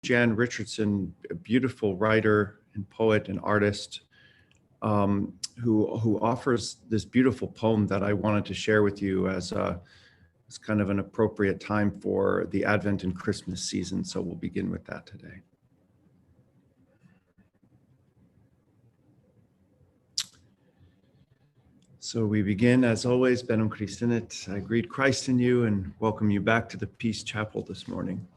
Jan Richardson, a beautiful writer and poet and artist, who offers this beautiful poem that I wanted to share with you as kind of an appropriate time for the Advent and Christmas season. So we'll begin with that today. So we begin, as always, Benum Christinit. I greet Christ in you and welcome you back to the Peace Chapel this morning.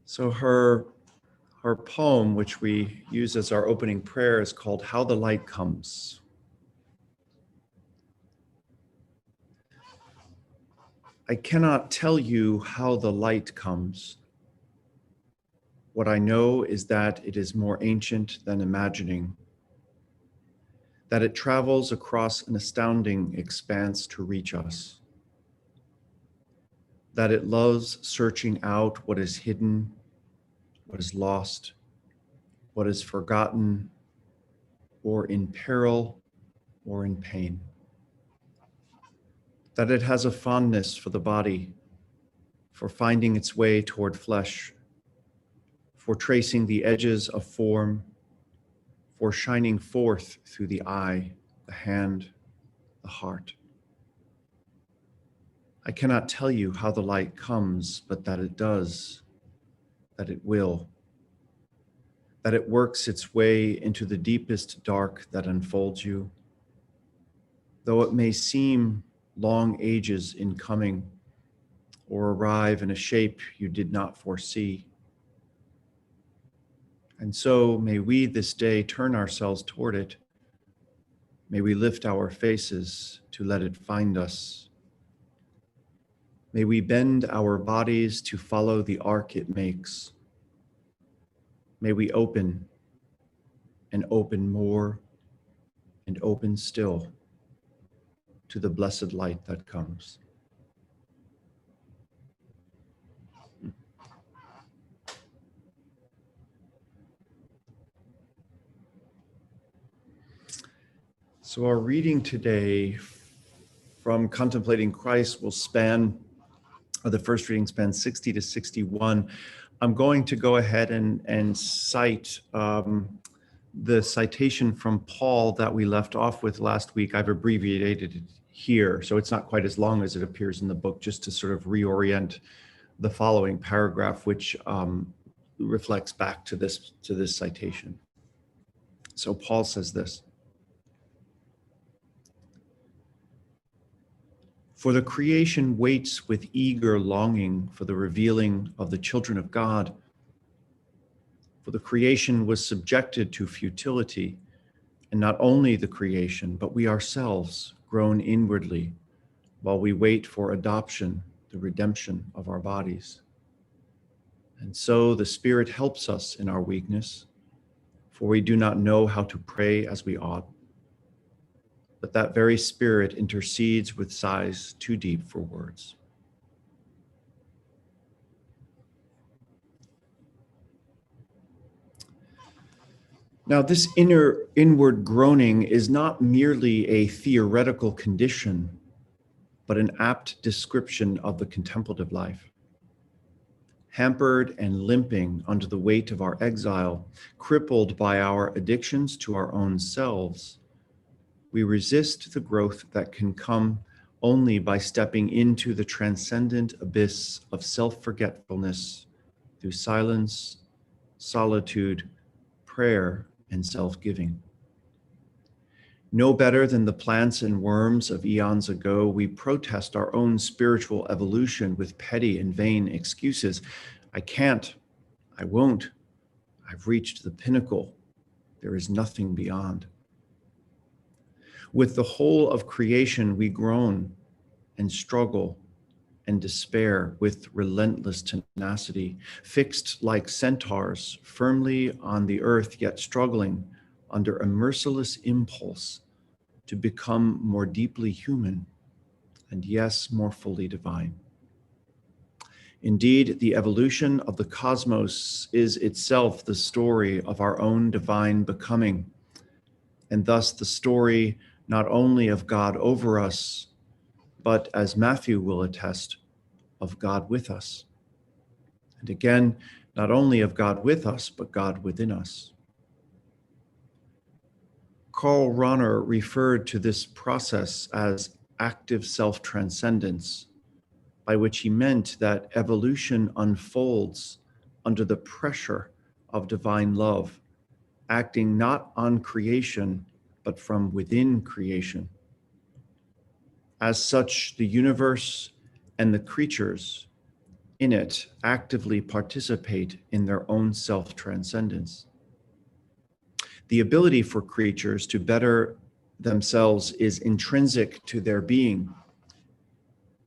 So her poem, which we use as our opening prayer, is called How the Light Comes. I cannot tell you how the light comes. What I know is that it is more ancient than imagining, that it travels across an astounding expanse to reach us, that it loves searching out what is hidden, what is lost, what is forgotten, or in peril, or in pain. That it has a fondness for the body, for finding its way toward flesh, for tracing the edges of form, for shining forth through the eye, the hand, the heart. I cannot tell you how the light comes, but that it does, that it will, that it works its way into the deepest dark that unfolds you. Though it may seem long ages in coming, or arrive in a shape you did not foresee. And so may we this day turn ourselves toward it. May we lift our faces to let it find us. May we bend our bodies to follow the arc it makes. May we open and open more and open still to the blessed light that comes. So our reading today from Contemplating Christ will span, or the first reading spans 60 to 61. I'm going to go ahead and cite the citation from Paul that we left off with last week. I've abbreviated it here, so it's not quite as long as it appears in the book, just to sort of reorient the following paragraph, which reflects back to this citation. So Paul says this: "For the creation waits with eager longing for the revealing of the children of God. For the creation was subjected to futility, and not only the creation, but we ourselves groan inwardly while we wait for adoption, the redemption of our bodies. And so the Spirit helps us in our weakness, for we do not know how to pray as we ought. But that very Spirit intercedes with sighs too deep for words." Now, this inward groaning is not merely a theoretical condition, but an apt description of the contemplative life. Hampered and limping under the weight of our exile, crippled by our addictions to our own selves, we resist the growth that can come only by stepping into the transcendent abyss of self-forgetfulness through silence, solitude, prayer, and self-giving. No better than the plants and worms of eons ago, we protest our own spiritual evolution with petty and vain excuses. I can't, I won't, I've reached the pinnacle, there is nothing beyond. With the whole of creation, we groan and struggle and despair with relentless tenacity, fixed like centaurs firmly on the earth, yet struggling under a merciless impulse to become more deeply human and, yes, more fully divine. Indeed, the evolution of the cosmos is itself the story of our own divine becoming, and thus the story not only of God over us, but, as Matthew will attest, of God with us. And again, not only of God with us, but God within us. Karl Rahner referred to this process as active self-transcendence, by which he meant that evolution unfolds under the pressure of divine love, acting not on creation, but from within creation. As such, the universe and the creatures in it actively participate in their own self-transcendence. The ability for creatures to better themselves is intrinsic to their being,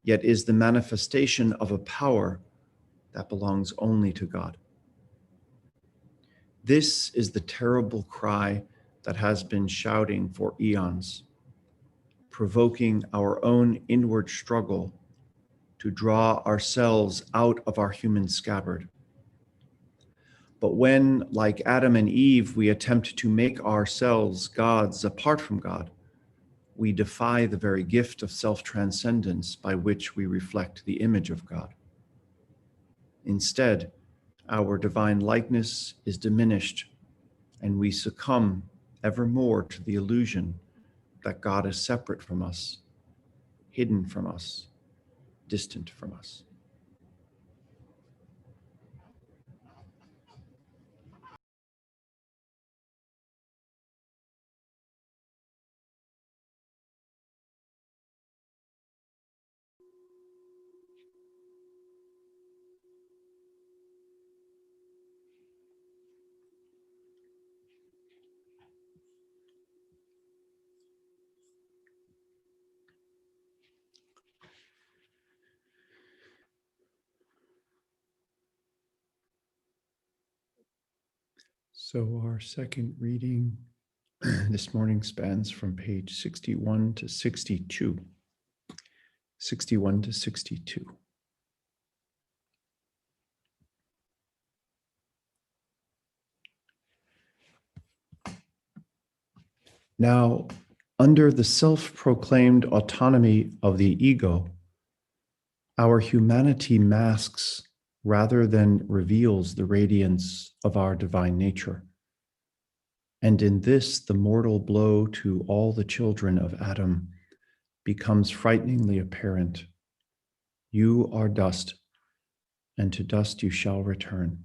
yet is the manifestation of a power that belongs only to God. This is the terrible cry that has been shouting for eons, provoking our own inward struggle to draw ourselves out of our human scabbard. But when, like Adam and Eve, we attempt to make ourselves gods apart from God, we defy the very gift of self-transcendence by which we reflect the image of God. Instead, our divine likeness is diminished, and we succumb ever more to the illusion that God is separate from us, hidden from us, distant from us. So our second reading this morning spans from page 61 to 62. 61 to 62. Now, under the self-proclaimed autonomy of the ego, our humanity masks rather than reveals the radiance of our divine nature. And in this, the mortal blow to all the children of Adam becomes frighteningly apparent. You are dust, and to dust you shall return.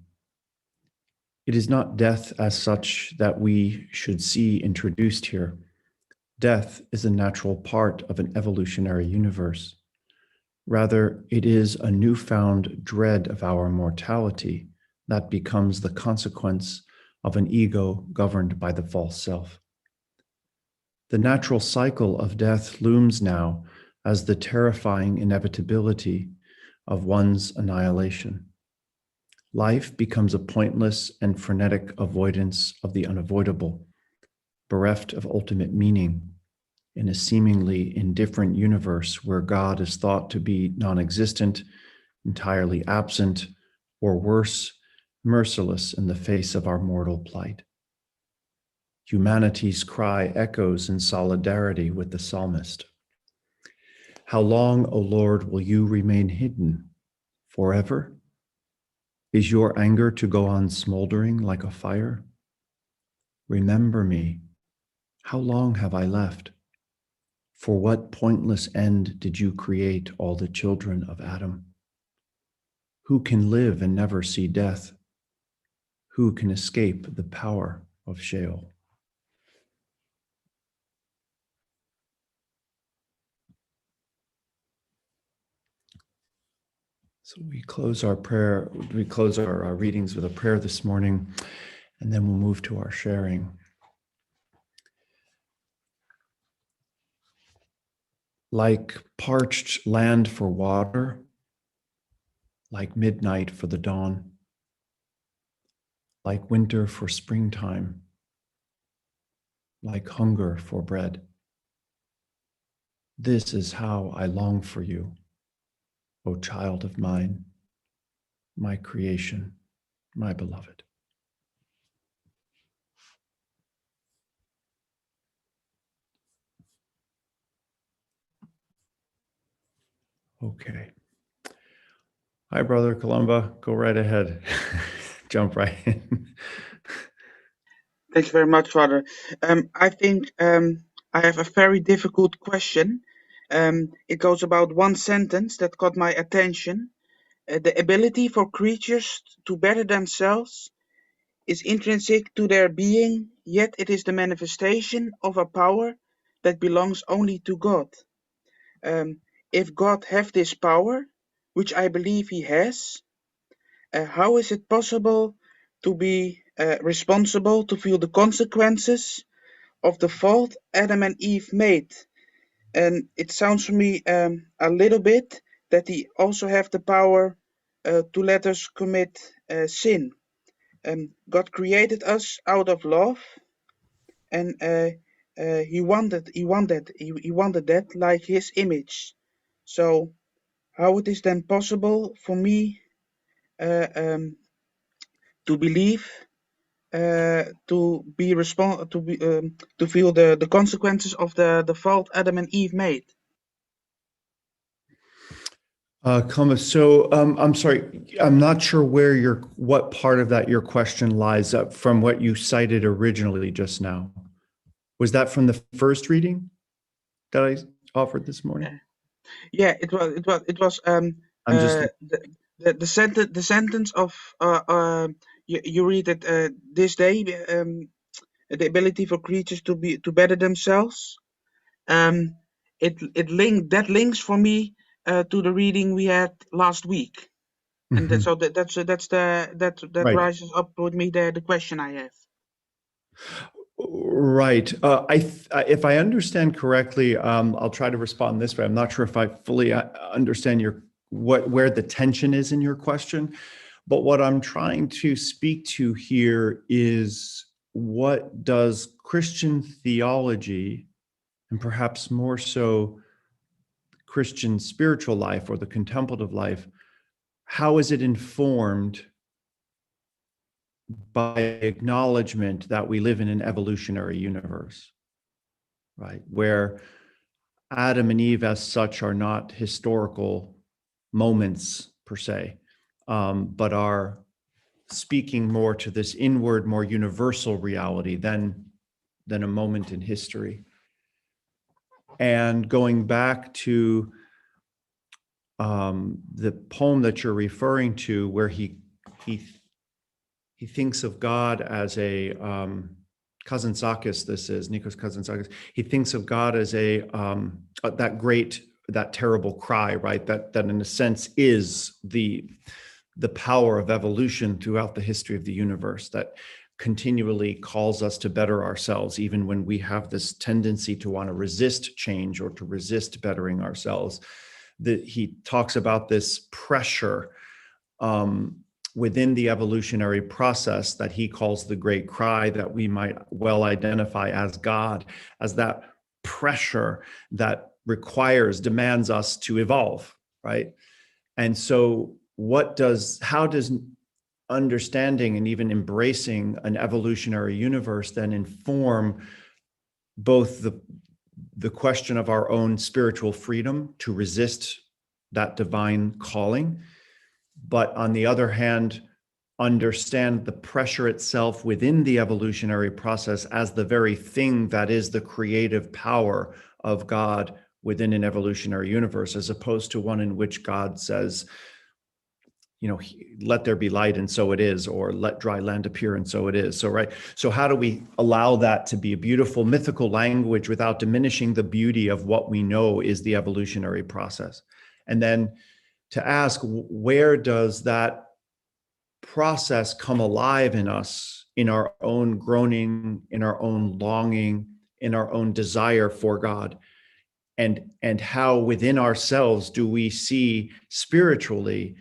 It is not death as such that we should see introduced here. Death is a natural part of an evolutionary universe. Rather, it is a newfound dread of our mortality that becomes the consequence of an ego governed by the false self. The natural cycle of death looms now as the terrifying inevitability of one's annihilation. Life becomes a pointless and frenetic avoidance of the unavoidable, bereft of ultimate meaning in a seemingly indifferent universe where God is thought to be non-existent, entirely absent, or worse, merciless in the face of our mortal plight. Humanity's cry echoes in solidarity with the psalmist. How long, O Lord, will you remain hidden? Forever? Is your anger to go on smoldering like a fire? Remember me. How long have I left? For what pointless end did you create all the children of Adam? Who can live and never see death? Who can escape the power of Sheol? So we close our readings with a prayer this morning, and then we'll move to our sharing. Like parched land for water, like midnight for the dawn, like winter for springtime, like hunger for bread. This is how I long for you, O child of mine, my creation, my beloved. Okay. Hi, Brother Columba. Go right ahead. jump right in. Thanks very much, Father. I think I have a very difficult question. It goes about one sentence that caught my attention. The ability for creatures to better themselves is intrinsic to their being, yet it is the manifestation of a power that belongs only to God. If God have this power, which I believe he has, how is it possible to be responsible to feel the consequences of the fault Adam and Eve made? And it sounds for me a little bit that he also have the power to let us commit sin. God created us out of love, and he wanted that like his image. So how it is then possible for me to believe, to feel the consequences of the fault Adam and Eve made? Columba, so I'm sorry, I'm not sure what part of that your question lies up from what you cited originally just now. Was that from the first reading that I offered this morning? Yeah, it was I'm just the sentence of you read it this day, the ability for creatures to better themselves. It links for me to the reading we had last week, and that right. rises up with me the question I have. Right. If I understand correctly, I'll try to respond this way. I'm not sure if I fully understand where the tension is in your question, but what I'm trying to speak to here is, what does Christian theology, and perhaps more so Christian spiritual life or the contemplative life, how is it informed by acknowledgement that we live in an evolutionary universe, right? Where Adam and Eve as such are not historical moments per se, but are speaking more to this inward, more universal reality than a moment in history. And going back to the poem that you're referring to, where he thinks of God as a Kazantzakis, this is Nikos Kazantzakis. He thinks of God as that terrible cry, right? That in a sense is the power of evolution throughout the history of the universe, that continually calls us to better ourselves, even when we have this tendency to want to resist change or to resist bettering ourselves. He talks about this pressure within the evolutionary process that he calls the great cry, that we might well identify as God, as that pressure that demands us to evolve, right? And so how does understanding and even embracing an evolutionary universe then inform both the question of our own spiritual freedom to resist that divine calling, but on the other hand, understand the pressure itself within the evolutionary process as the very thing that is the creative power of God within an evolutionary universe, as opposed to one in which God says, let there be light, and so it is, or let dry land appear, and so it is. So, right. So how do we allow that to be a beautiful mythical language without diminishing the beauty of what we know is the evolutionary process? And then to ask, where does that process come alive in us, in our own groaning, in our own longing, in our own desire for God? And how within ourselves do we see spiritually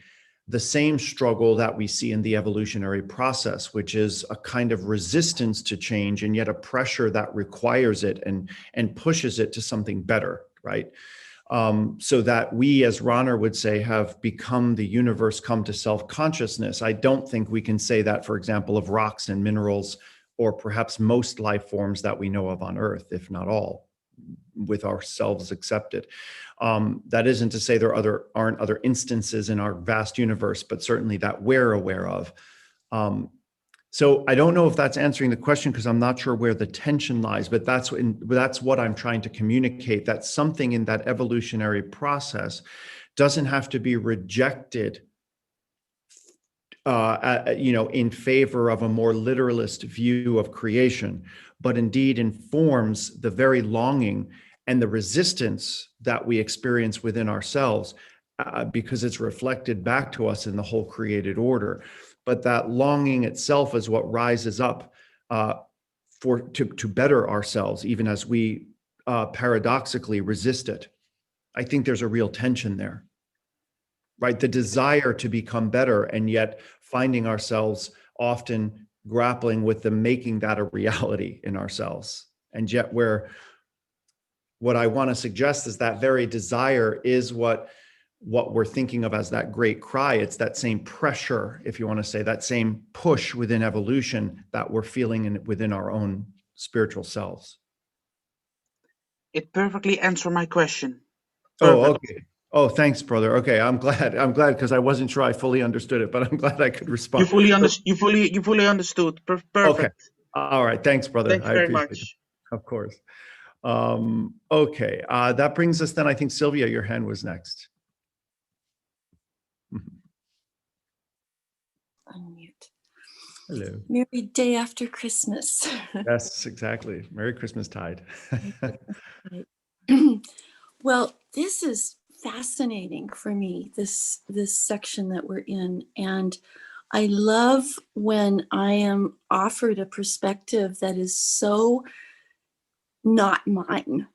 the same struggle that we see in the evolutionary process, which is a kind of resistance to change, and yet a pressure that requires it and pushes it to something better, right? So that we, as Rahner would say, have become the universe come to self-consciousness. I don't think we can say that, for example, of rocks and minerals, or perhaps most life forms that we know of on Earth, if not all, with ourselves accepted. That isn't to say there aren't other instances in our vast universe, but certainly that we're aware of. So I don't know if that's answering the question, because I'm not sure where the tension lies, but that's what I'm trying to communicate, that something in that evolutionary process doesn't have to be rejected in favor of a more literalist view of creation, but indeed informs the very longing and the resistance that we experience within ourselves, because it's reflected back to us in the whole created order. But that longing itself is what rises up to better ourselves, even as we paradoxically resist it. I think there's a real tension there, right? The desire to become better, and yet finding ourselves often grappling with the making that a reality in ourselves. And yet what I want to suggest is that very desire is what we're thinking of as that great cry. It's that same pressure, if you want to say, that same push within evolution that we're feeling within our own spiritual selves. It perfectly answered my question. Oh, Perfect. okay. Oh, thanks, brother. Okay, I'm glad because I wasn't sure I fully understood it, but I'm glad I could respond. You fully understood. Okay. Perfect. All right. Thanks, brother. Thank you I very appreciate it. much. Of course. Okay. That brings us then, I think, Sylvia, your hand was next. Unmute. Hello. Merry day after Christmas. Yes, exactly. Merry Christmas tide. Well, this is fascinating for me, this section that we're in. And I love when I am offered a perspective that is so not mine.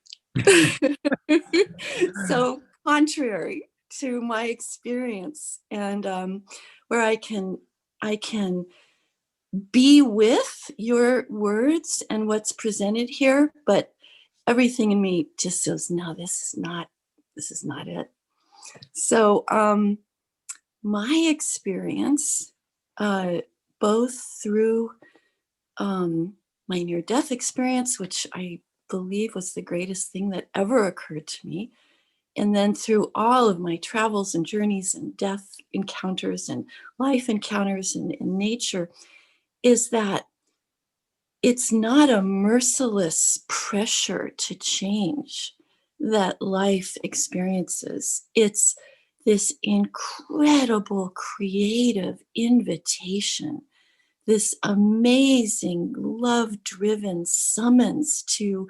So contrary to my experience, and where I can be with your words and what's presented here, but everything in me just says, no, this is not it. So my experience, both through my near-death experience, which I believe was the greatest thing that ever occurred to me, and then through all of my travels and journeys and death encounters and life encounters in nature, is that it's not a merciless pressure to change that life experiences. It's this incredible creative invitation, this amazing love-driven summons to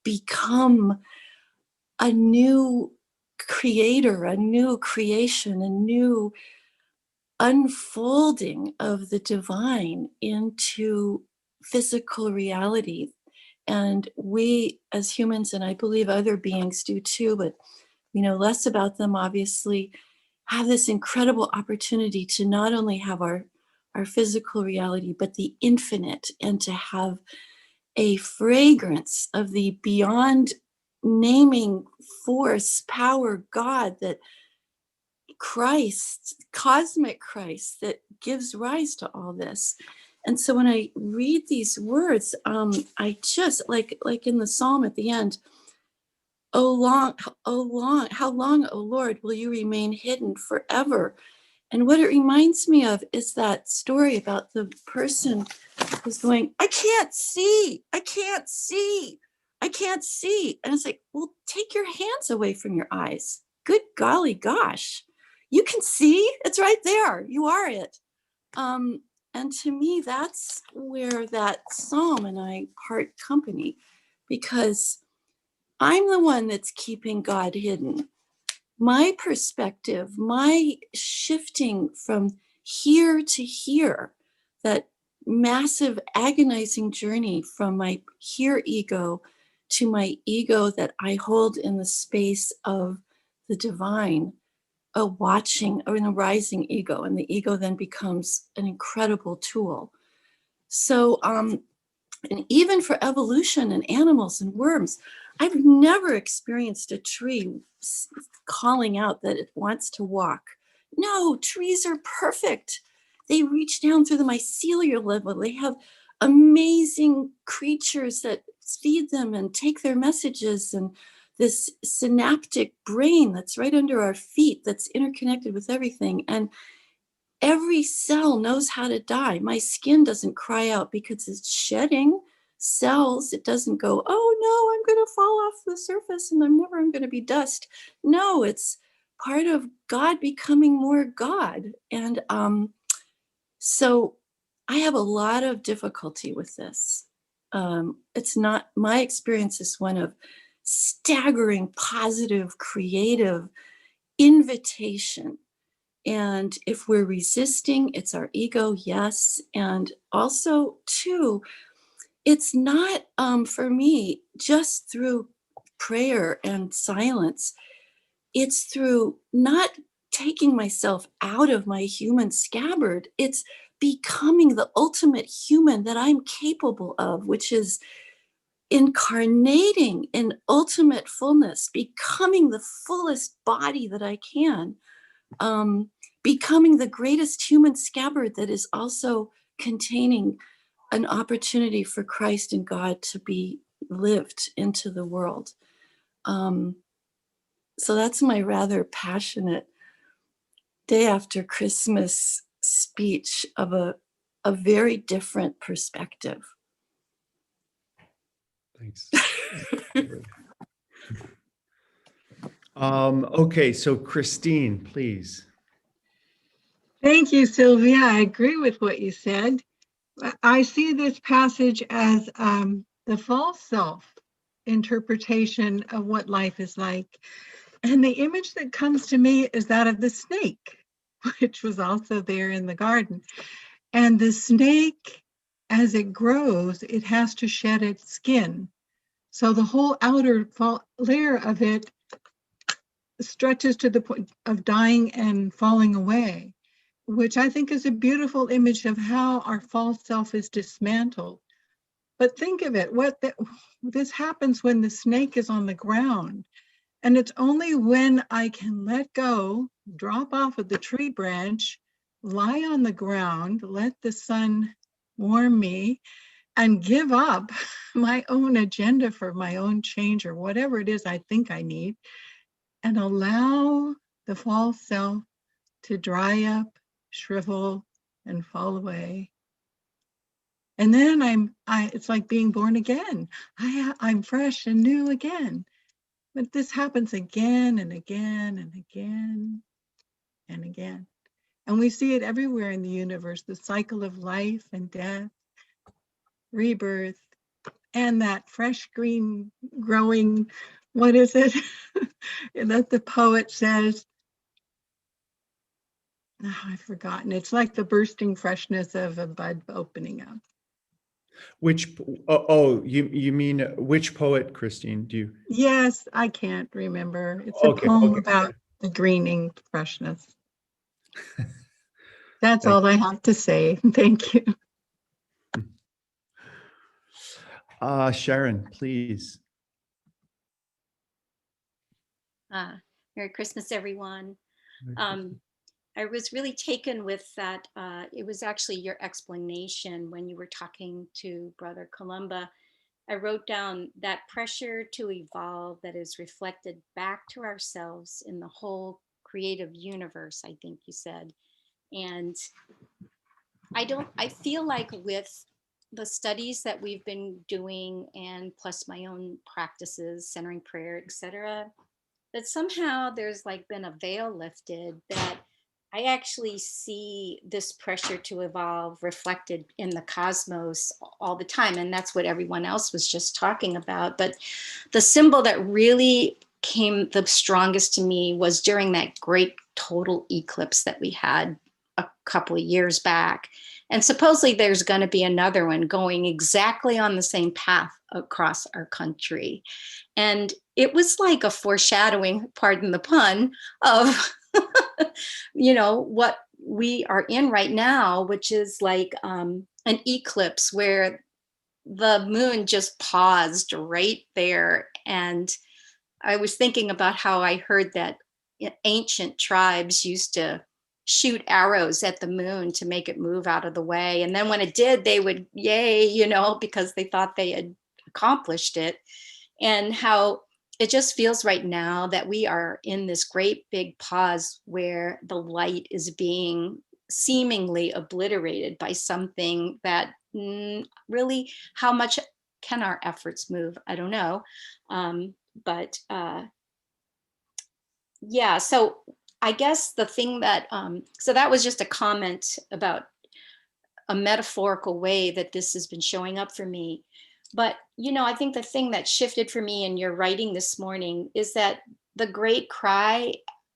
become a new creator, a new creation, a new unfolding of the divine into physical reality. And we as humans, and I believe other beings do too, but we know less about them obviously, have this incredible opportunity to not only have our physical reality, but the infinite, and to have a fragrance of the beyond naming force, power, God, that Christ, cosmic Christ, that gives rise to all this. And so when I read these words, I just like in the psalm at the end, how long, O Lord, will you remain hidden forever? And what it reminds me of is that story about the person who's going, I can't see, I can't see, I can't see. And it's like, well, take your hands away from your eyes. Good golly gosh. You can see, it's right there. You are it. And to me, that's where that psalm and I part company, because I'm the one that's keeping God hidden. My perspective, my shifting from here to here, that massive agonizing journey from my here ego to my ego that I hold in the space of the divine, a watching or a rising ego, and the ego then becomes an incredible tool. So and even for evolution and animals and worms, I've never experienced a tree calling out that it wants to walk. No, trees are perfect. They reach down through the mycelial level. They have amazing creatures that feed them and take their messages, and this synaptic brain that's right under our feet that's interconnected with everything. And every cell knows how to die. My skin doesn't cry out because it's shedding cells. It doesn't go, oh no, I'm going to fall off the surface and I'm going to be dust. No, it's part of God becoming more God. And so I have a lot of difficulty with this. It's not, my experience is one of staggering, positive, creative invitation. And if we're resisting, it's our ego, yes. And also, too, it's not, for me, just through prayer and silence. It's through not taking myself out of my human scabbard. It's becoming the ultimate human that I'm capable of, which is incarnating in ultimate fullness, becoming the fullest body that I can, becoming the greatest human scabbard that is also containing an opportunity for Christ and God to be lived into the world. So that's my rather passionate day after Christmas speech of a very different perspective. Thanks. Okay, so Christine, please. Thank you, Sylvia. I agree with what you said. I see this passage as the false self interpretation of what life is like. And the image that comes to me is that of the snake, which was also there in the garden. And the snake, as it grows, it has to shed its skin. So the whole outer layer of it stretches to the point of dying and falling away, which I think is a beautiful image of how our false self is dismantled. But think of it, this happens when the snake is on the ground. And it's only when I can let go, drop off of the tree branch, lie on the ground, let the sun warm me, and give up my own agenda for my own change or whatever it is I think I need, and allow the false self to dry up, shrivel, and fall away. And then it's like being born again. I'm fresh and new again. But this happens again and again and again and again. And we see it everywhere in the universe, the cycle of life and death, rebirth, and that fresh green growing, what is it that the poet says? Oh, I've forgotten. It's like the bursting freshness of a bud opening up. You mean which poet, Christine? Do you? Yes, I can't remember. It's a poem about the greening freshness. That's all I have to say. Thank you. Sharon, please. Merry Christmas, everyone. I was really taken with that. It was actually your explanation when you were talking to Brother Columba. I wrote down that pressure to evolve that is reflected back to ourselves in the whole creative universe, I think you said. And I feel like with the studies that we've been doing and plus my own practices, centering prayer, etc., that somehow there's like been a veil lifted that I actually see this pressure to evolve reflected in the cosmos all the time. And that's what everyone else was just talking about. But the symbol that really came the strongest to me was during that great total eclipse that we had a couple of years back. And supposedly there's going to be another one going exactly on the same path across our country. And it was like a foreshadowing, pardon the pun, of what we are in right now, which is like an eclipse where the moon just paused right there. And I was thinking about how I heard that ancient tribes used to shoot arrows at the moon to make it move out of the way. And then when it did, they would, yay, because they thought they had accomplished it. And how it just feels right now that we are in this great big pause where the light is being seemingly obliterated by something that really, how much can our efforts move? I don't know. But yeah, so I guess the thing that, so that was just a comment about a metaphorical way that this has been showing up for me. But, I think the thing that shifted for me in your writing this morning is that the great cry,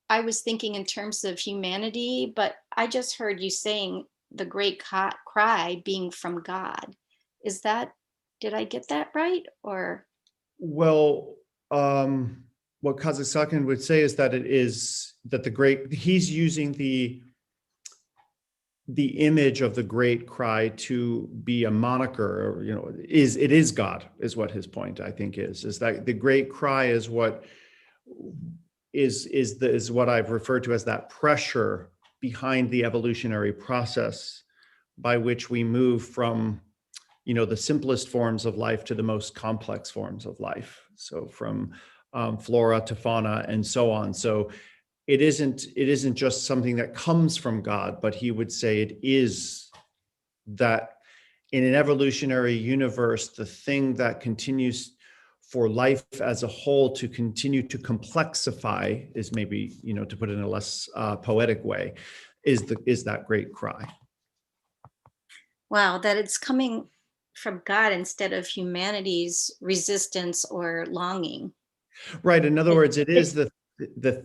I was thinking in terms of humanity, but I just heard you saying the great cry being from God. Did I get that right? Or? Well, what Kazakhstan would say is that he's using the image of the great cry to be a moniker, or, it is God, is what his point, I think, is that the great cry is what is what I've referred to as that pressure behind the evolutionary process by which we move from, the simplest forms of life to the most complex forms of life. So from flora to fauna and so on. So it isn't just something that comes from God, but he would say it is that in an evolutionary universe, the thing that continues for life as a whole to continue to complexify is maybe, to put it in a less poetic way, is that great cry. Wow, that it's coming from God instead of humanity's resistance or longing. Right. In other words, it is the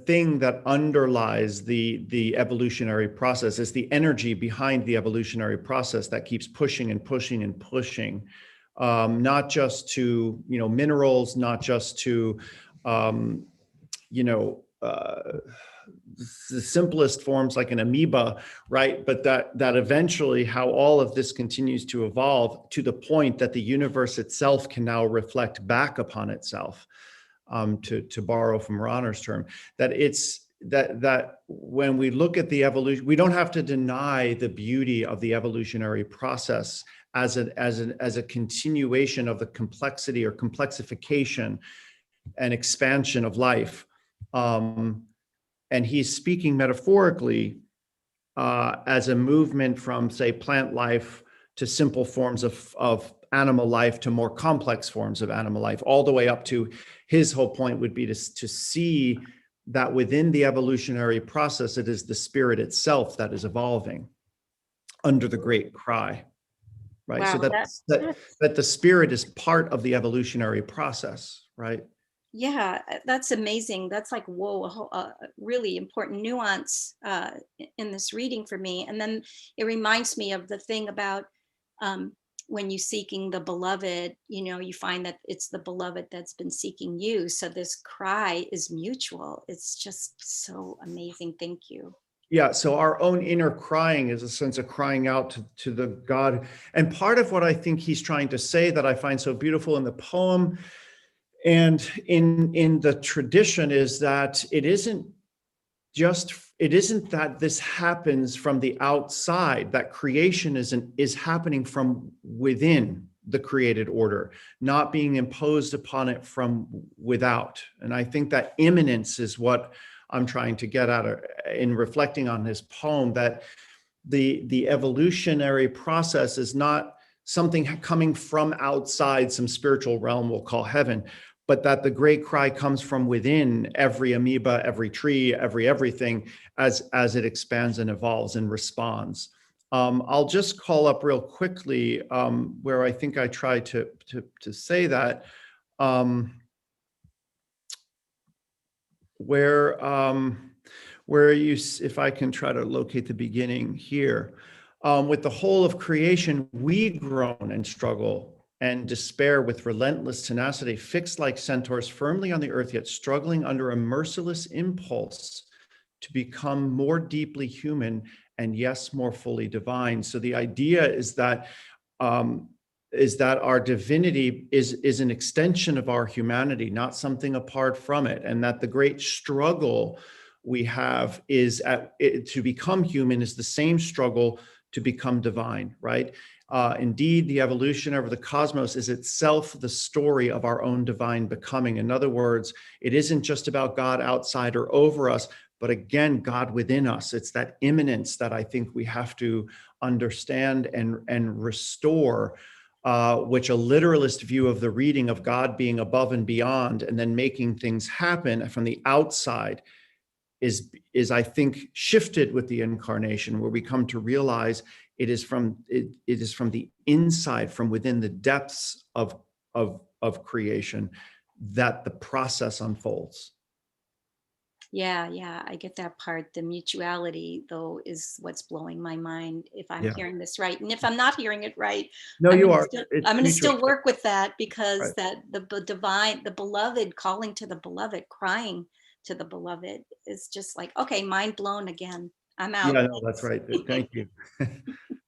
thing that underlies the evolutionary process. Is the energy behind the evolutionary process that keeps pushing and pushing and pushing, not just to minerals, not just to the simplest forms like an amoeba, right? But that eventually how all of this continues to evolve to the point that the universe itself can now reflect back upon itself. To borrow from Rahner's term, that it's that when we look at the evolution, we don't have to deny the beauty of the evolutionary process as a continuation of the complexity or complexification and expansion of life. And he's speaking metaphorically as a movement from, say, plant life to simple forms of animal life to more complex forms of animal life, all the way up to his whole point would be to see that within the evolutionary process, it is the spirit itself that is evolving under the great cry, right? Wow, So that the spirit is part of the evolutionary process, right? Yeah, that's amazing. That's like, whoa, a whole, really important nuance in this reading for me. And then it reminds me of the thing about when you seeking the beloved, you find that it's the beloved that's been seeking you. So this cry is mutual. It's just so amazing. Thank you. Yeah, so our own inner crying is a sense of crying out to the God. And part of what I think he's trying to say that I find so beautiful in the poem and in the tradition is that it isn't that this happens from the outside, that creation is happening from within the created order, not being imposed upon it from without. And I think that immanence is what I'm trying to get at in reflecting on his poem, that the evolutionary process is not something coming from outside some spiritual realm we'll call heaven, but that the great cry comes from within every amoeba, every tree, everything as it expands and evolves and responds. I'll just call up real quickly where I think I tried to say that, where you, if I can try to locate the beginning here, with the whole of creation, we groan and struggle and despair with relentless tenacity, fixed like centaurs firmly on the earth, yet struggling under a merciless impulse to become more deeply human and yes, more fully divine. So the idea is that our divinity is an extension of our humanity, not something apart from it, and that the great struggle we have to become human is the same struggle to become divine, right? Indeed, the evolution of the cosmos is itself the story of our own divine becoming. In other words, it isn't just about God outside or over us, but again, God within us. It's that immanence that I think we have to understand and restore, which a literalist view of the reading of God being above and beyond and then making things happen from the outside is I think shifted with the incarnation, where we come to realize it is from the inside, from within the depths of creation, that the process unfolds. Yeah, I get that part. The mutuality, though, is what's blowing my mind, if I'm hearing this right. And if I'm not hearing it right, No, I'm you gonna are. I'm going to still work with that, because Right. that the divine, the beloved, calling to the beloved, crying to the beloved is just like, okay, mind blown again. I'm out. Yeah, no, that's right. Thank you.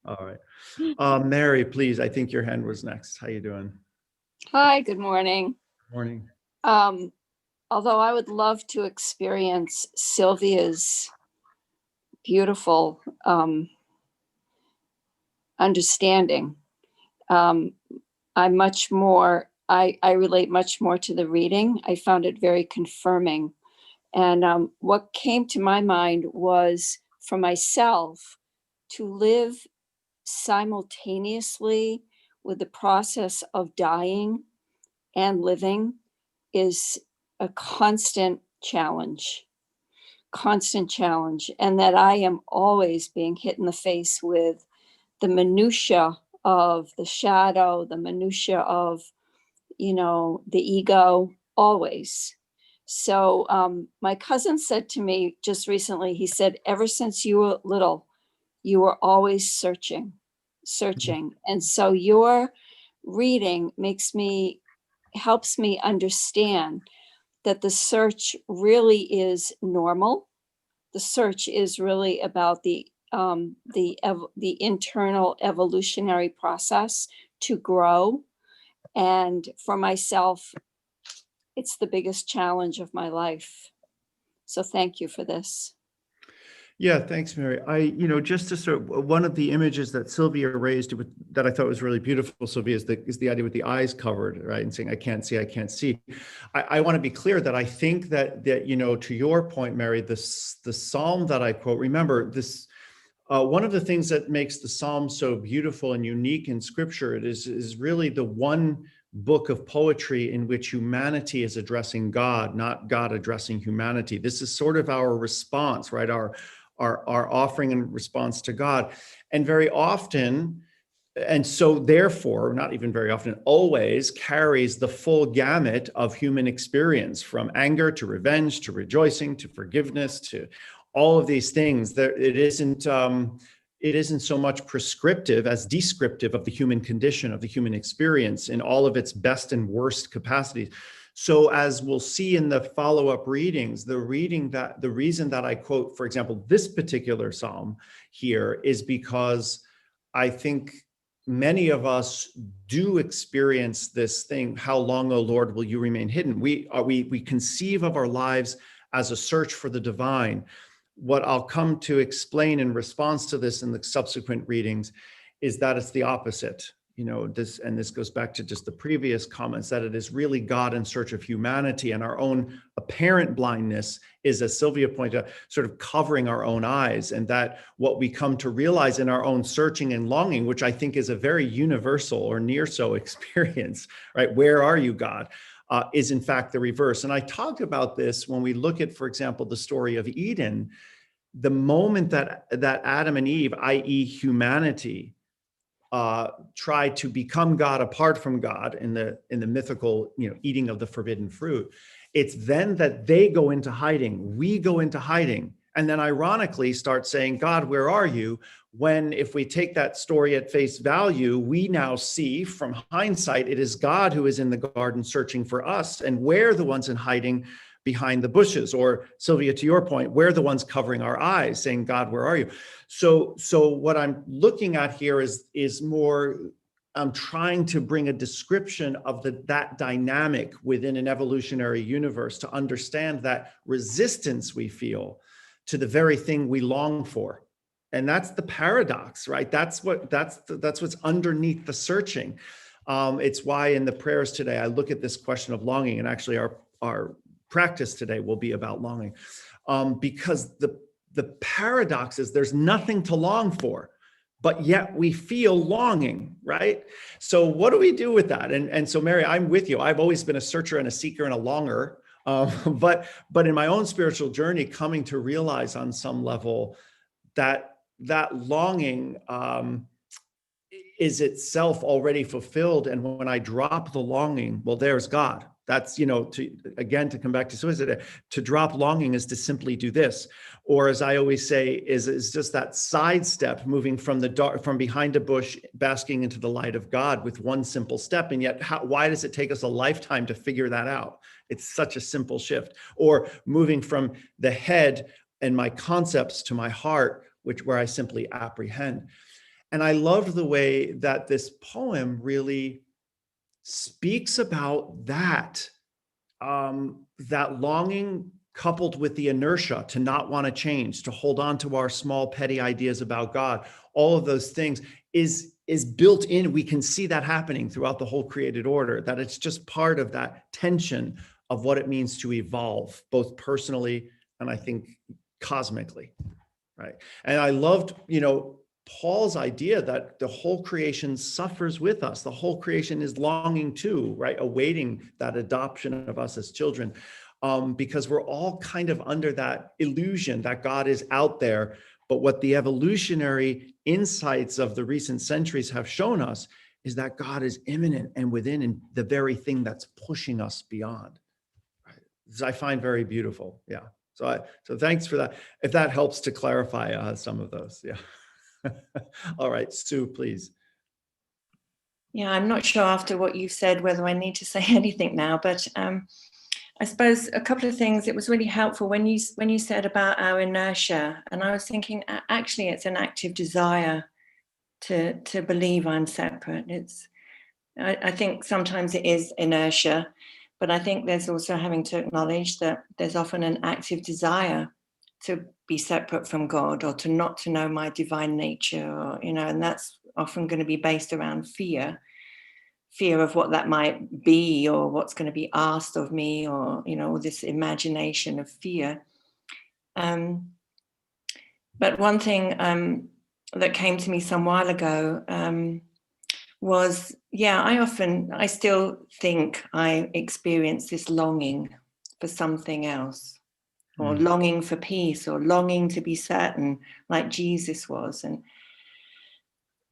All right. Mary, please, I think your hand was next. How you doing? Hi, good morning. Morning. Although I would love to experience Sylvia's beautiful understanding, I relate much more to the reading. I found it very confirming. And what came to my mind was, for myself, to live simultaneously with the process of dying and living is a constant challenge, and that I am always being hit in the face with the minutia of the shadow, the minutia of, the ego, always. So my cousin said to me just recently, he said, ever since you were little, you were always searching. And so your reading helps me understand that the search really is normal. The search is really about the internal evolutionary process to grow. And for myself, it's the biggest challenge of my life. So thank you for this. Yeah, thanks, Mary. Just to sort of, one of the images that Sylvia raised that I thought was really beautiful, Sylvia, is the idea with the eyes covered, right? And saying, I can't see, I can't see. I want to be clear that I think that to your point, Mary, the Psalm that I quote, remember this, one of the things that makes the Psalm so beautiful and unique in Scripture, it is really the one book of poetry in which humanity is addressing God, not God addressing humanity. This is sort of our response, right? Our offering in response to God. And very often, and so therefore, not even very often, always carries the full gamut of human experience, from anger to revenge to rejoicing to forgiveness to all of these things. It isn't so much prescriptive as descriptive of the human condition, of the human experience in all of its best and worst capacities. So as we'll see in the follow-up readings, the reason that I quote, for example, this particular Psalm here is because I think many of us do experience this thing, how long, O Lord, will you remain hidden? We conceive of our lives as a search for the divine. What I'll come to explain in response to this in the subsequent readings is that it's the opposite. This goes back to just the previous comments, that it is really God in search of humanity, and our own apparent blindness is, as Sylvia pointed out, sort of covering our own eyes. And that what we come to realize in our own searching and longing, which I think is a very universal or near so experience, right? Where are you, God? Is in fact the reverse. And I talked about this when we look at, for example, the story of Eden. The moment that Adam and Eve, i.e. humanity, try to become God apart from God in the mythical, eating of the forbidden fruit, it's then that they go into hiding. We go into hiding, and then ironically start saying, God, where are you? When, if we take that story at face value, we now see from hindsight, it is God who is in the garden searching for us, and we're the ones in hiding behind the bushes. Or Sylvia, to your point, we're the ones covering our eyes saying, God, where are you? So what I'm looking at here is more, I'm trying to bring a description of that dynamic within an evolutionary universe, to understand that resistance we feel to the very thing we long for. And that's the paradox, right? That's what's underneath the searching. It's why in the prayers today, I look at this question of longing, and actually our practice today will be about longing. because the paradox is there's nothing to long for, but yet we feel longing, right? So what do we do with that? And so, Mary, I'm with you. I've always been a searcher and a seeker and a longer, but in my own spiritual journey, coming to realize on some level that longing is itself already fulfilled. And when I drop the longing, well, there's God. That's, to come back to suicide, to drop longing is to simply do this. Or as I always say, is just that sidestep, moving from the dark, from behind a bush, basking into the light of God with one simple step. And yet, why does it take us a lifetime to figure that out? It's such a simple shift. Or moving from the head and my concepts to my heart, where I simply apprehend. And I loved the way that this poem really speaks about that longing coupled with the inertia to not want to change, to hold on to our small petty ideas about God. All of those things is built in. We can see that happening throughout the whole created order, that it's just part of that tension of what it means to evolve, both personally and I think cosmically, right? And I loved, Paul's idea that the whole creation suffers with us. The whole creation is longing too, right? Awaiting that adoption of us as children, because we're all kind of under that illusion that God is out there. But what the evolutionary insights of the recent centuries have shown us is that God is immanent and within, and the very thing that's pushing us beyond. Right? This I find very beautiful. Yeah. So thanks for that. If that helps to clarify some of those. Yeah. All right, Sue, please. Yeah, I'm not sure after what you've said whether I need to say anything now, but I suppose a couple of things. It was really helpful when you said about our inertia, and I was thinking actually it's an active desire to believe I'm separate. I think sometimes it is inertia, but I think there's also having to acknowledge that there's often an active desire to be separate from God, or to not to know my divine nature, or, and that's often going to be based around fear of what that might be, or what's going to be asked of me, or, this imagination of fear. But one thing that came to me some while ago was, I still think I experience this longing for something else, or longing for peace, or longing to be certain, like Jesus was.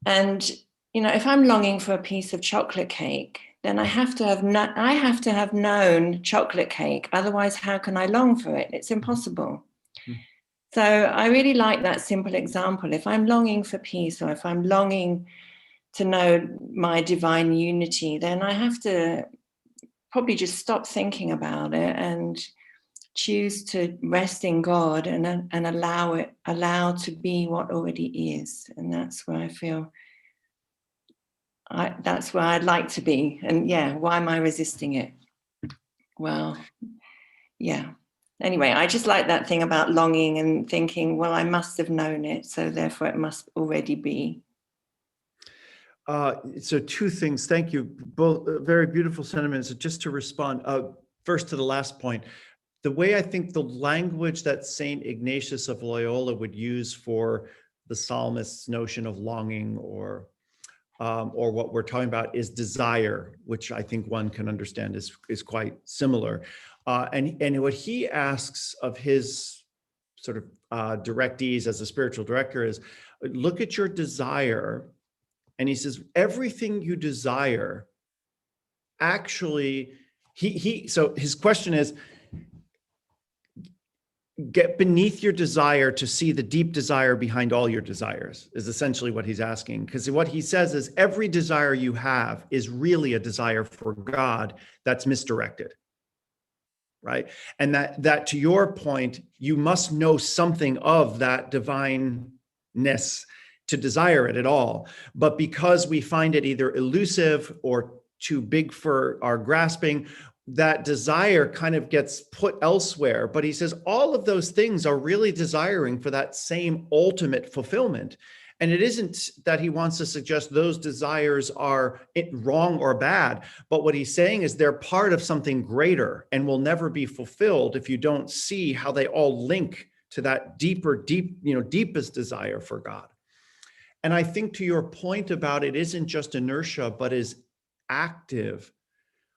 And if I'm longing for a piece of chocolate cake, then I have to have known chocolate cake. Otherwise, how can I long for it? It's impossible. So I really like that simple example. If I'm longing for peace, or if I'm longing to know my divine unity, then I have to probably just stop thinking about it and choose to rest in God and allow to be what already is. And that's where I feel, that's where I'd like to be. And why am I resisting it? Well, anyway, I just like that thing about longing and thinking, well, I must have known it, so therefore it must already be. So two things. Thank you. Both very beautiful sentiments. Just to respond first to the last point, the way I think the language that Saint Ignatius of Loyola would use for the psalmist's notion of longing, or what we're talking about, is desire, which I think one can understand is quite similar. And what he asks of his sort of directees as a spiritual director is, look at your desire. And he says, everything you desire, actually, so his question is, get beneath your desire to see the deep desire behind all your desires, is essentially what he's asking. Because what he says is, every desire you have is really a desire for God that's misdirected, right? And that to your point, you must know something of that divineness to desire it at all. But because we find it either elusive or too big for our grasping, that desire kind of gets put elsewhere. But he says all of those things are really desiring for that same ultimate fulfillment. And it isn't that he wants to suggest those desires are wrong or bad, but what he's saying is they're part of something greater and will never be fulfilled if you don't see how they all link to that deepest desire for God. And I think to your point about it isn't just inertia, but is active.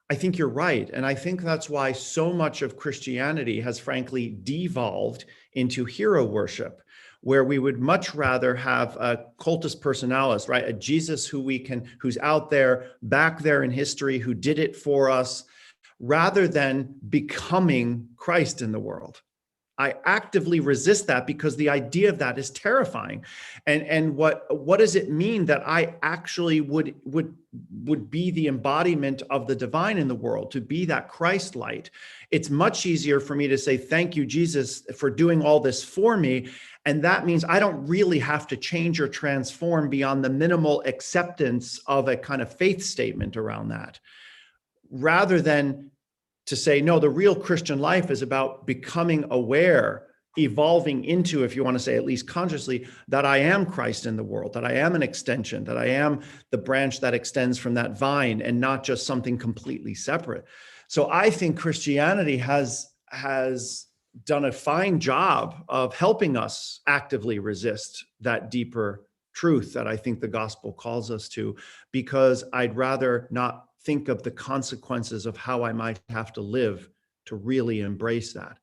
I think you're right. And I think that's why so much of Christianity has frankly devolved into hero worship, where we would much rather have a cultus personalis, right? A Jesus who's out there, back there in history, who did it for us, rather than becoming Christ in the world. I actively resist that because the idea of that is terrifying. And what does it mean that I actually would be the embodiment of the divine in the world, to be that Christ light? It's much easier for me to say, thank you, Jesus, for doing all this for me. And that means I don't really have to change or transform beyond the minimal acceptance of a kind of faith statement around that, rather than to say, no, the real Christian life is about becoming aware, evolving into, if you want to say at least consciously, that I am Christ in the world, that I am an extension, that I am the branch that extends from that vine and not just something completely separate. So I think Christianity has done a fine job of helping us actively resist that deeper truth that I think the gospel calls us to, because I'd rather not think of the consequences of how I might have to live to really embrace that.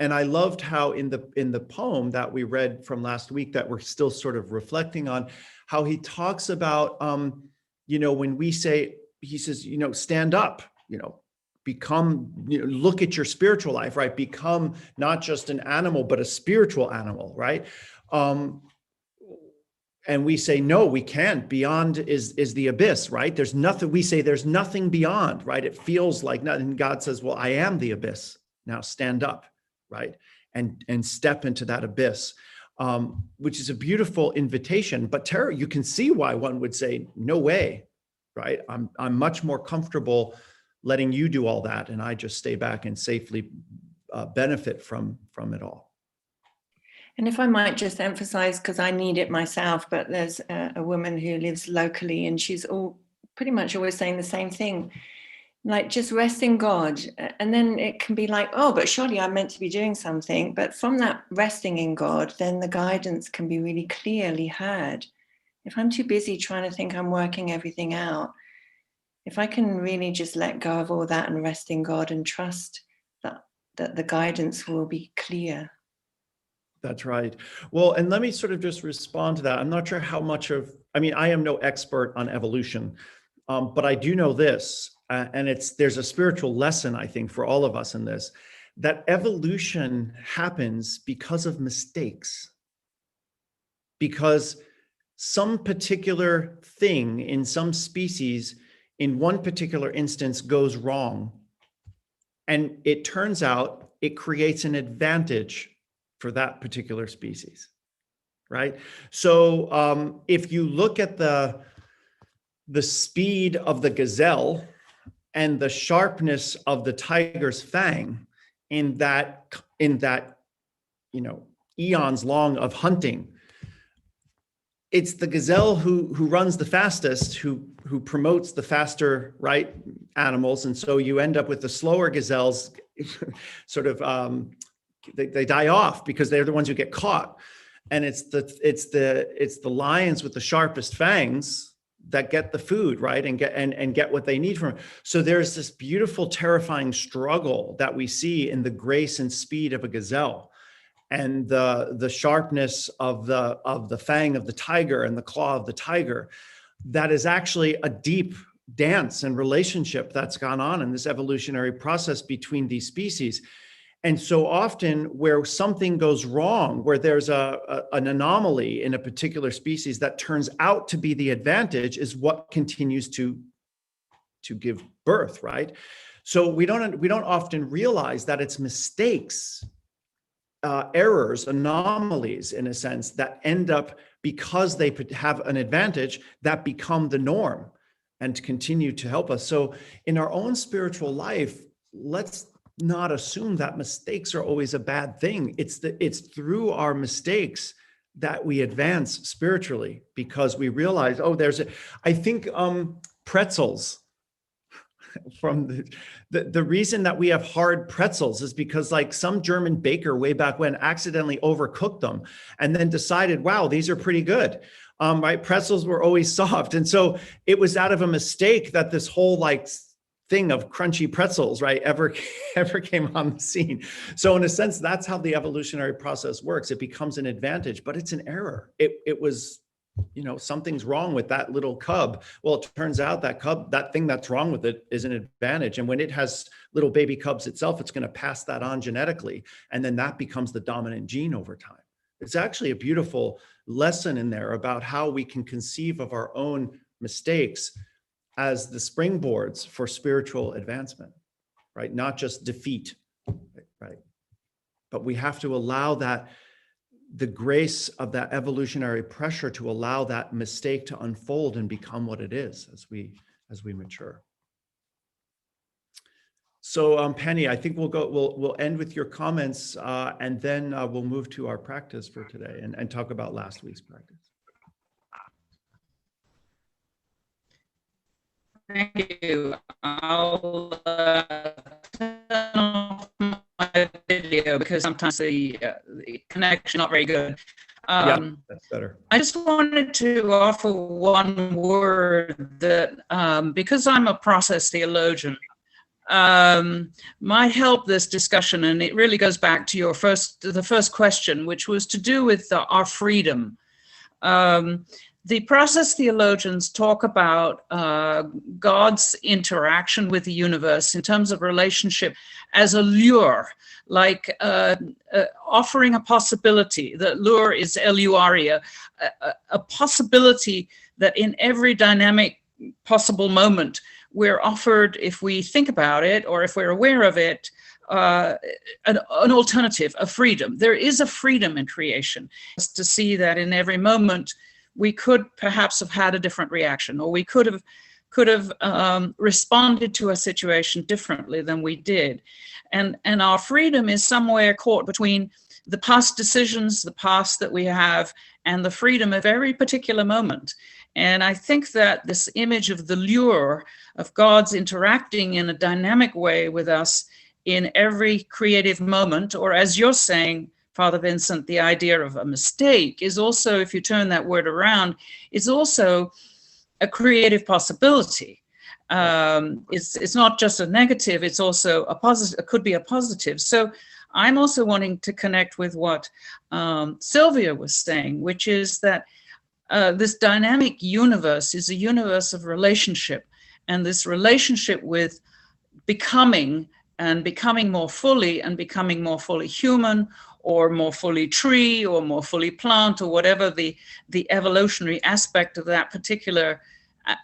And I loved how in the poem that we read from last week that we're still sort of reflecting on, how he talks about, when we say, he says, stand up, become, look at your spiritual life, right? Become not just an animal, but a spiritual animal, right? And we say, no, we can't. Beyond is the abyss, right? There's nothing, we say there's nothing beyond, right? It feels like nothing. And God says, well, I am the abyss. Now stand up, right? And step into that abyss, which is a beautiful invitation. But terror, you can see why one would say, no way, right? I'm much more comfortable letting you do all that, and I just stay back and safely benefit from it all. And if I might just emphasize, because I need it myself, but there's a woman who lives locally and she's pretty much always saying the same thing, like just rest in God. And then it can be like, oh, but surely I'm meant to be doing something. But from that resting in God, then the guidance can be really clearly heard. If I'm too busy trying to think I'm working everything out, if I can really just let go of all that and rest in God and trust that the guidance will be clear. That's right. Well, and let me sort of just respond to that. I'm not sure how much I am no expert on evolution, but I do know this, and there's a spiritual lesson, I think, for all of us in this, that evolution happens because of mistakes, because some particular thing in some species in one particular instance goes wrong, and it turns out it creates an advantage for that particular species, right? So if you look at the speed of the gazelle and the sharpness of the tiger's fang in that eons long of hunting, it's the gazelle who runs the fastest, who promotes the faster, right, animals, and so you end up with the slower gazelles sort of they die off because they're the ones who get caught, and it's the lions with the sharpest fangs that get the food, right, and get what they need from it. So there's this beautiful, terrifying struggle that we see in the grace and speed of a gazelle, and the sharpness of the fang of the tiger and the claw of the tiger. That is actually a deep dance and relationship that's gone on in this evolutionary process between these species. And so often where something goes wrong, where there's an anomaly in a particular species that turns out to be the advantage, is what continues to give birth, right? So we don't often realize that it's mistakes, errors, anomalies, in a sense, that end up, because they have an advantage, that become the norm and continue to help us. So in our own spiritual life, let's not assume that mistakes are always a bad thing. It's through our mistakes that we advance spiritually, because we realize, oh, I think pretzels, from the reason that we have hard pretzels is because like some German baker way back when accidentally overcooked them and then decided, wow, these are pretty good. Right? Pretzels were always soft. And so it was out of a mistake that this whole like thing of crunchy pretzels, right, ever came on the scene. So in a sense, that's how the evolutionary process works. It becomes an advantage, but it's an error. It was, something's wrong with that little cub. Well, it turns out that thing that's wrong with it is an advantage. And when it has little baby cubs itself, it's going to pass that on genetically. And then that becomes the dominant gene over time. It's actually a beautiful lesson in there about how we can conceive of our own mistakes as the springboards for spiritual advancement, right? Not just defeat, right? But we have to allow the grace of that evolutionary pressure to allow that mistake to unfold and become what it is as we mature. So Penny, I think we'll end with your comments and then we'll move to our practice for today and talk about last week's practice. Thank you. I'll turn off my video because sometimes the connection not very good. Yeah, that's better. I just wanted to offer one word that, because I'm a process theologian, might help this discussion, and it really goes back to the first question, which was to do with our freedom. The process theologians talk about God's interaction with the universe in terms of relationship as a lure, like offering a possibility. The lure is L-U-R-E, a possibility that in every dynamic possible moment we're offered, if we think about it or if we're aware of it, an alternative, a freedom. There is a freedom in creation. To see that in every moment we could perhaps have had a different reaction, or we could have responded to a situation differently than we did. And our freedom is somewhere caught between the past decisions, the past that we have, and the freedom of every particular moment. And I think that this image of the lure of God's interacting in a dynamic way with us in every creative moment, or as you're saying, Father Vincent, the idea of a mistake is also, if you turn that word around, is also a creative possibility. It's not just a negative, it's also a positive, it could be a positive. So I'm also wanting to connect with what Sylvia was saying, which is that this dynamic universe is a universe of relationship, and this relationship with becoming and becoming more fully and becoming more fully human, or more fully tree, or more fully plant, or whatever the evolutionary aspect of that particular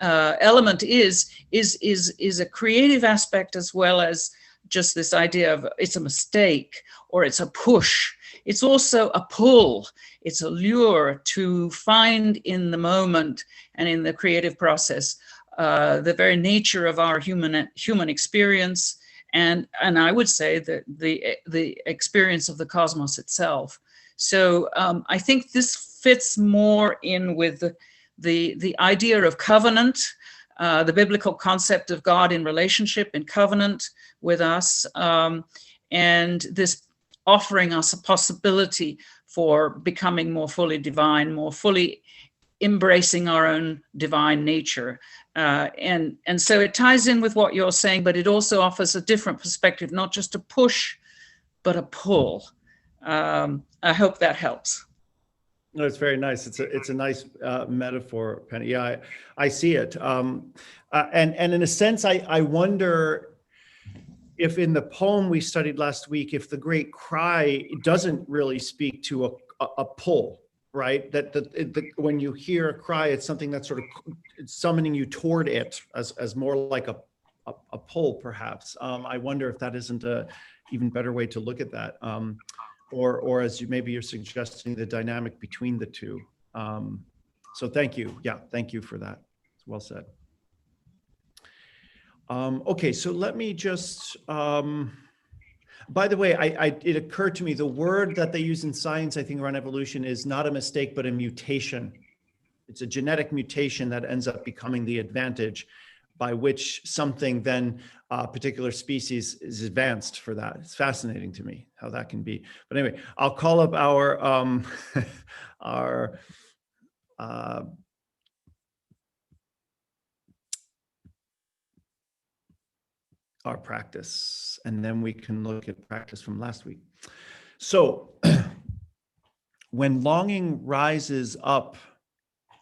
element is a creative aspect, as well as just this idea of it's a mistake or it's a push. It's also a pull. It's a lure to find in the moment and in the creative process the very nature of our human experience. And I would say that the experience of the cosmos itself. So I think this fits more in with the idea of covenant, the biblical concept of God in relationship, in covenant with us, and this offering us a possibility for becoming more fully divine, more fully embracing our own divine nature. And so it ties in with what you're saying, but it also offers a different perspective, not just a push, but a pull. I hope that helps. No, it's very nice. It's a nice metaphor, Penny. Yeah, I see it. And in a sense, I wonder if in the poem we studied last week, if the great cry doesn't really speak to a pull, right? That when you hear a cry, it's something that's sort of summoning you toward it as more like a pull, perhaps. I wonder if that isn't a even better way to look at that. Or as maybe you're suggesting, the dynamic between the two. So thank you. Yeah, thank you for that. It's well said. Okay, so let me just, By the way, it occurred to me, the word that they use in science, I think, around evolution is not a mistake, but a mutation. It's a genetic mutation that ends up becoming the advantage by which something then a particular species is advanced for that. It's fascinating to me how that can be. But anyway, I'll call up our our practice, and then we can look at practice from last week. So when longing rises up,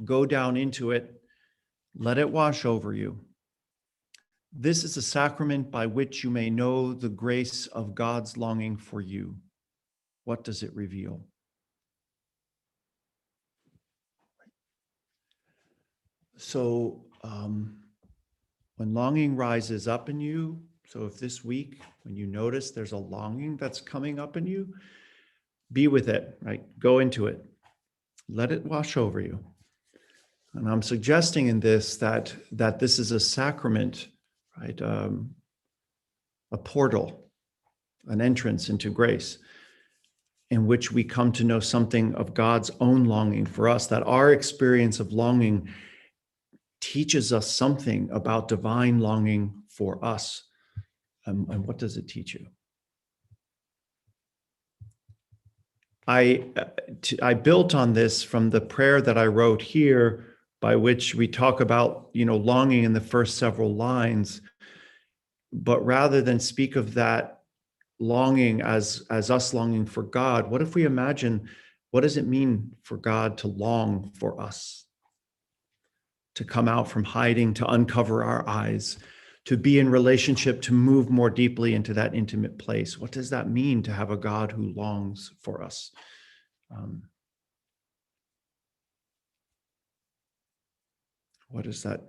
go down into it, let it wash over you. This is a sacrament by which you may know the grace of God's longing for you. What does it reveal? So when longing rises up in you, so if this week, when you notice there's a longing that's coming up in you, be with it, right? Go into it. Let it wash over you. And I'm suggesting in this that this is a sacrament, right? A portal, an entrance into grace, in which we come to know something of God's own longing for us, that our experience of longing teaches us something about divine longing for us. And what does it teach you? I built on this from the prayer that I wrote here, by which we talk about, longing in the first several lines. But rather than speak of that longing as us longing for God, what if we imagine, what does it mean for God to long for us? To come out from hiding, to uncover our eyes, to be in relationship, to move more deeply into that intimate place. What does that mean to have a God who longs for us? What does that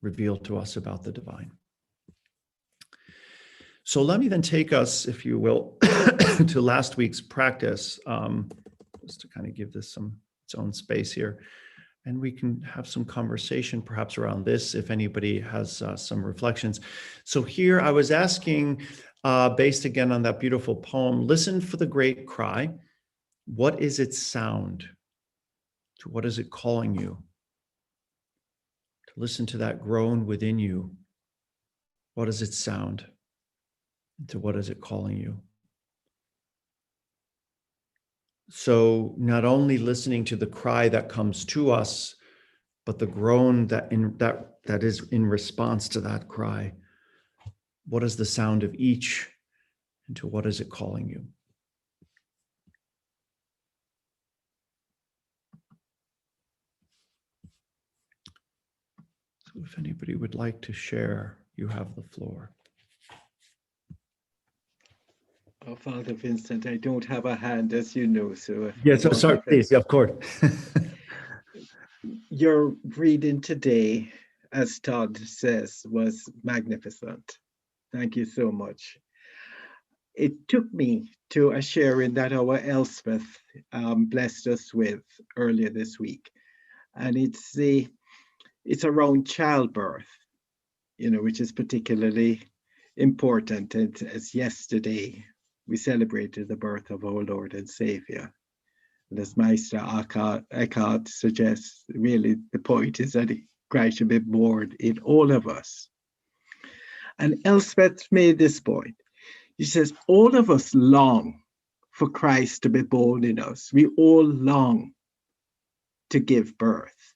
reveal to us about the divine? So let me then take us, if you will, to last week's practice, just to kind of give this its own space here. And we can have some conversation perhaps around this if anybody has some reflections. So here I was asking, based again on that beautiful poem, listen for the great cry. What is its sound? To what is it calling you? To listen to that groan within you. What is its sound? To what is it calling you? So not only listening to the cry that comes to us, but the groan that is in response to that cry. What is the sound of each, and to what is it calling you? So if anybody would like to share, you have the floor. Oh, Father Vincent, I don't have a hand, as you know, so if Yes, I'm sorry, please, of course. Your reading today, as Todd says, was magnificent. Thank you so much. It took me to a sharing that our Elspeth blessed us with earlier this week. And it's around childbirth, which is particularly important. As yesterday, we celebrated the birth of our Lord and Savior. And as Meister Eckhart suggests, really the point is that Christ should be born in all of us. And Elspeth made this point. She says, all of us long for Christ to be born in us. We all long to give birth.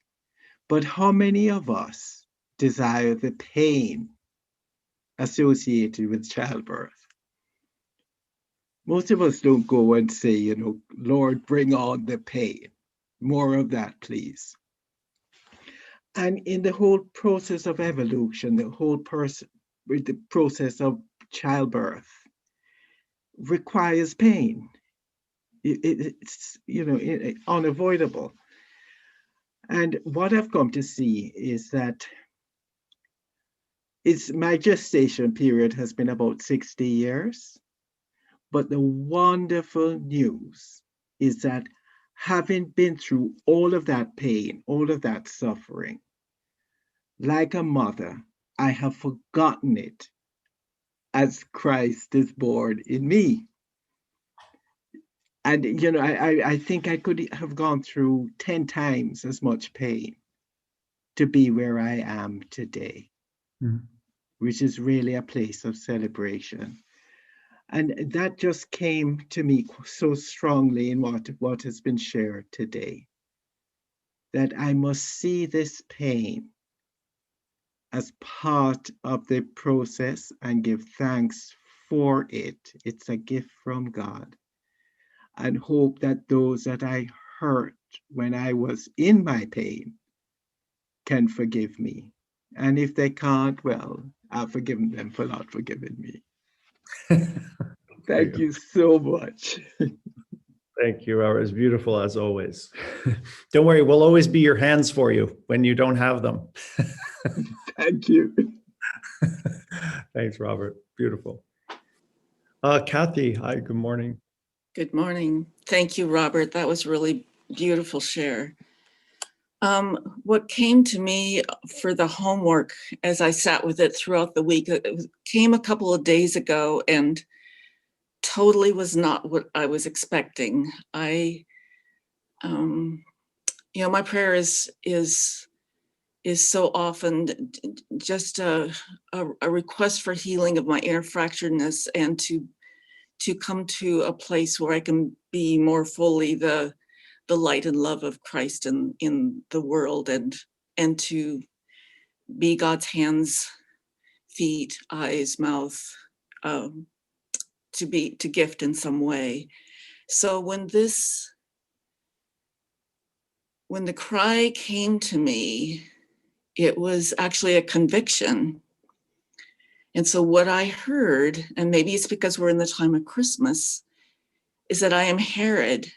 But how many of us desire the pain associated with childbirth? Most of us don't go and say, Lord, bring on the pain. More of that, please. And in the whole process of evolution, the whole the process of childbirth requires pain. It's unavoidable. And what I've come to see is that my gestation period has been about 60 years. But the wonderful news is that having been through all of that pain, all of that suffering, like a mother, I have forgotten it as Christ is born in me. And, you know, I think I could have gone through 10 times as much pain to be where I am today, which is really a place of celebration. And that just came to me so strongly in what has been shared today, that I must see this pain as part of the process and give thanks for it. It's a gift from God. And hope that those that I hurt when I was in my pain can forgive me. And if they can't, well, I've forgiven them for not forgiving me. Thank you so much. Thank you, Robert. It's beautiful as always. Don't worry, we'll always be your hands for you when you don't have them. Thank you. Thanks, Robert. Beautiful. Kathy, hi, good morning. Good morning. Thank you, Robert. That was really beautiful share. What came to me for the homework as I sat with it throughout the week, it came a couple of days ago and totally was not what I was expecting. You know, my prayer is so often just a request for healing of my inner fracturedness and to come to a place where I can be more fully the light and love of Christ in the world, and to be God's hands, feet, eyes, mouth, to gift in some way. So when the cry came to me, it was actually a conviction. And so what I heard, and maybe it's because we're in the time of Christmas, is that I am Herod,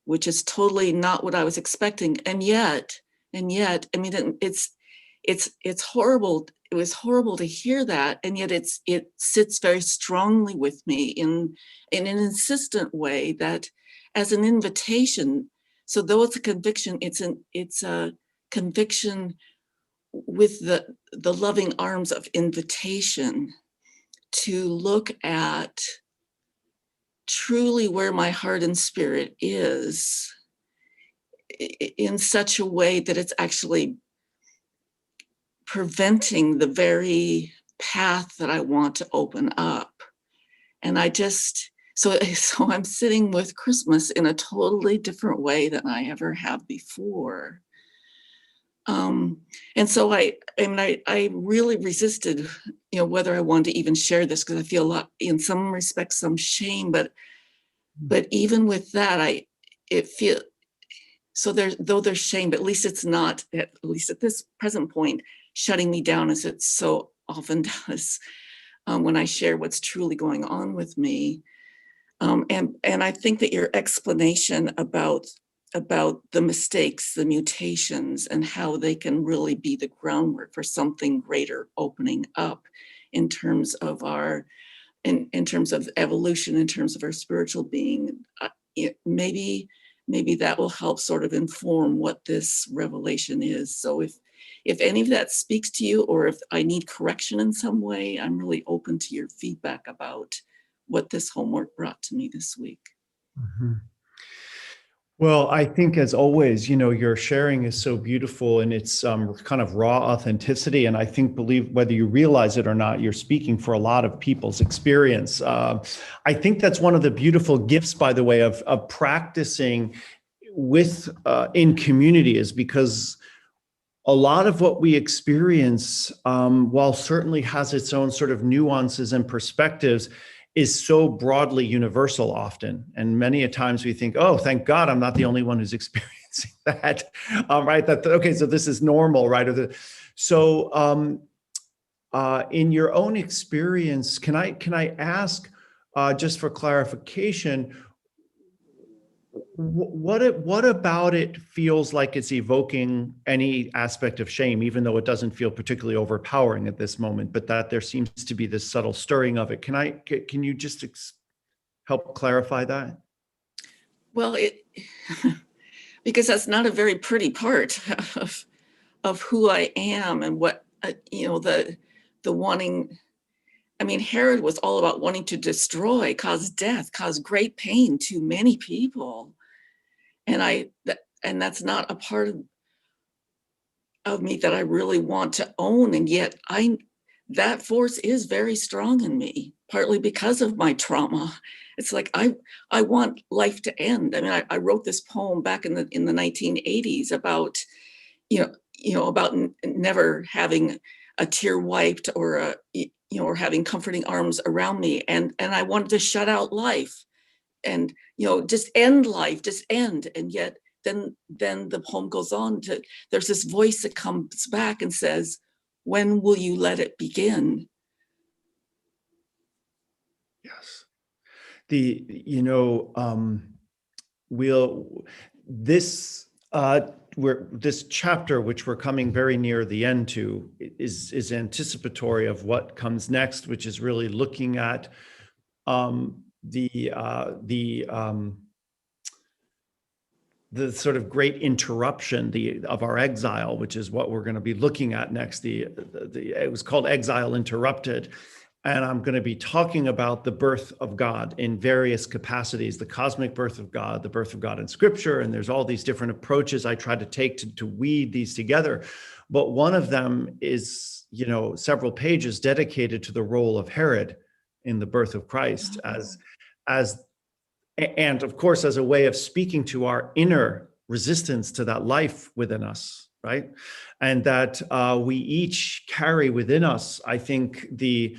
which is totally not what I was expecting. And yet, I mean, it's horrible. It was horrible to hear that. And yet it sits very strongly with me in an insistent way, that as an invitation. So though it's a conviction, it's a conviction with the loving arms of invitation to look at truly where my heart and spirit is in such a way that it's actually preventing the very path that I want to open up. And I just, so I'm sitting with Christmas in a totally different way than I ever have before. And so I really resisted, you know, whether I wanted to even share this, because I feel a lot, in some respects, some shame, but even with that, so there's shame, but at least it's not, at least at this present point, shutting me down as it so often does when I share what's truly going on with me. And I think that your explanation about the mistakes, the mutations, and how they can really be the groundwork for something greater opening up in terms of in terms of evolution, in terms of our spiritual being, maybe that will help sort of inform what this revelation is. So if any of that speaks to you, or if I need correction in some way, I'm really open to your feedback about what this homework brought to me this week. Mm-hmm. Well, I think, as always, you know, your sharing is so beautiful, and it's kind of raw authenticity. And I think, whether you realize it or not, you're speaking for a lot of people's experience. I think that's one of the beautiful gifts, by the way, of practicing with in community, is because a lot of what we experience, while certainly has its own sort of nuances and perspectives, is so broadly universal often. And many a times we think, oh, thank God I'm not the only one who's experiencing that, right? Okay, so this is normal, right? So in your own experience, can I ask, just for clarification, what about it feels like it's evoking any aspect of shame, even though it doesn't feel particularly overpowering at this moment, but that there seems to be this subtle stirring of it? Can you just help clarify that? Well, because that's not a very pretty part of who I am, and what, you know, the wanting, I mean, Herod was all about wanting to destroy, cause death, cause great pain to many people. And that's not a part of me that I really want to own. And yet that force is very strong in me, partly because of my trauma. It's like, I want life to end. I mean, I wrote this poem back in the 1980s about, about never having a tear wiped or or having comforting arms around me. And I wanted to shut out life and, just end life, just end. And yet then the poem goes on to, there's this voice that comes back and says, when will you let it begin? Yes. This chapter, which we're coming very near the end to, is anticipatory of what comes next, which is really looking at the sort of great interruption of our exile, which is what we're going to be looking at next. It was called Exile Interrupted. And I'm going to be talking about the birth of God in various capacities, the cosmic birth of God, the birth of God in Scripture. And there's all these different approaches I try to take to weave these together. But one of them is, several pages dedicated to the role of Herod in the birth of Christ and of course, as a way of speaking to our inner resistance to that life within us, right? And that we each carry within us, I think, the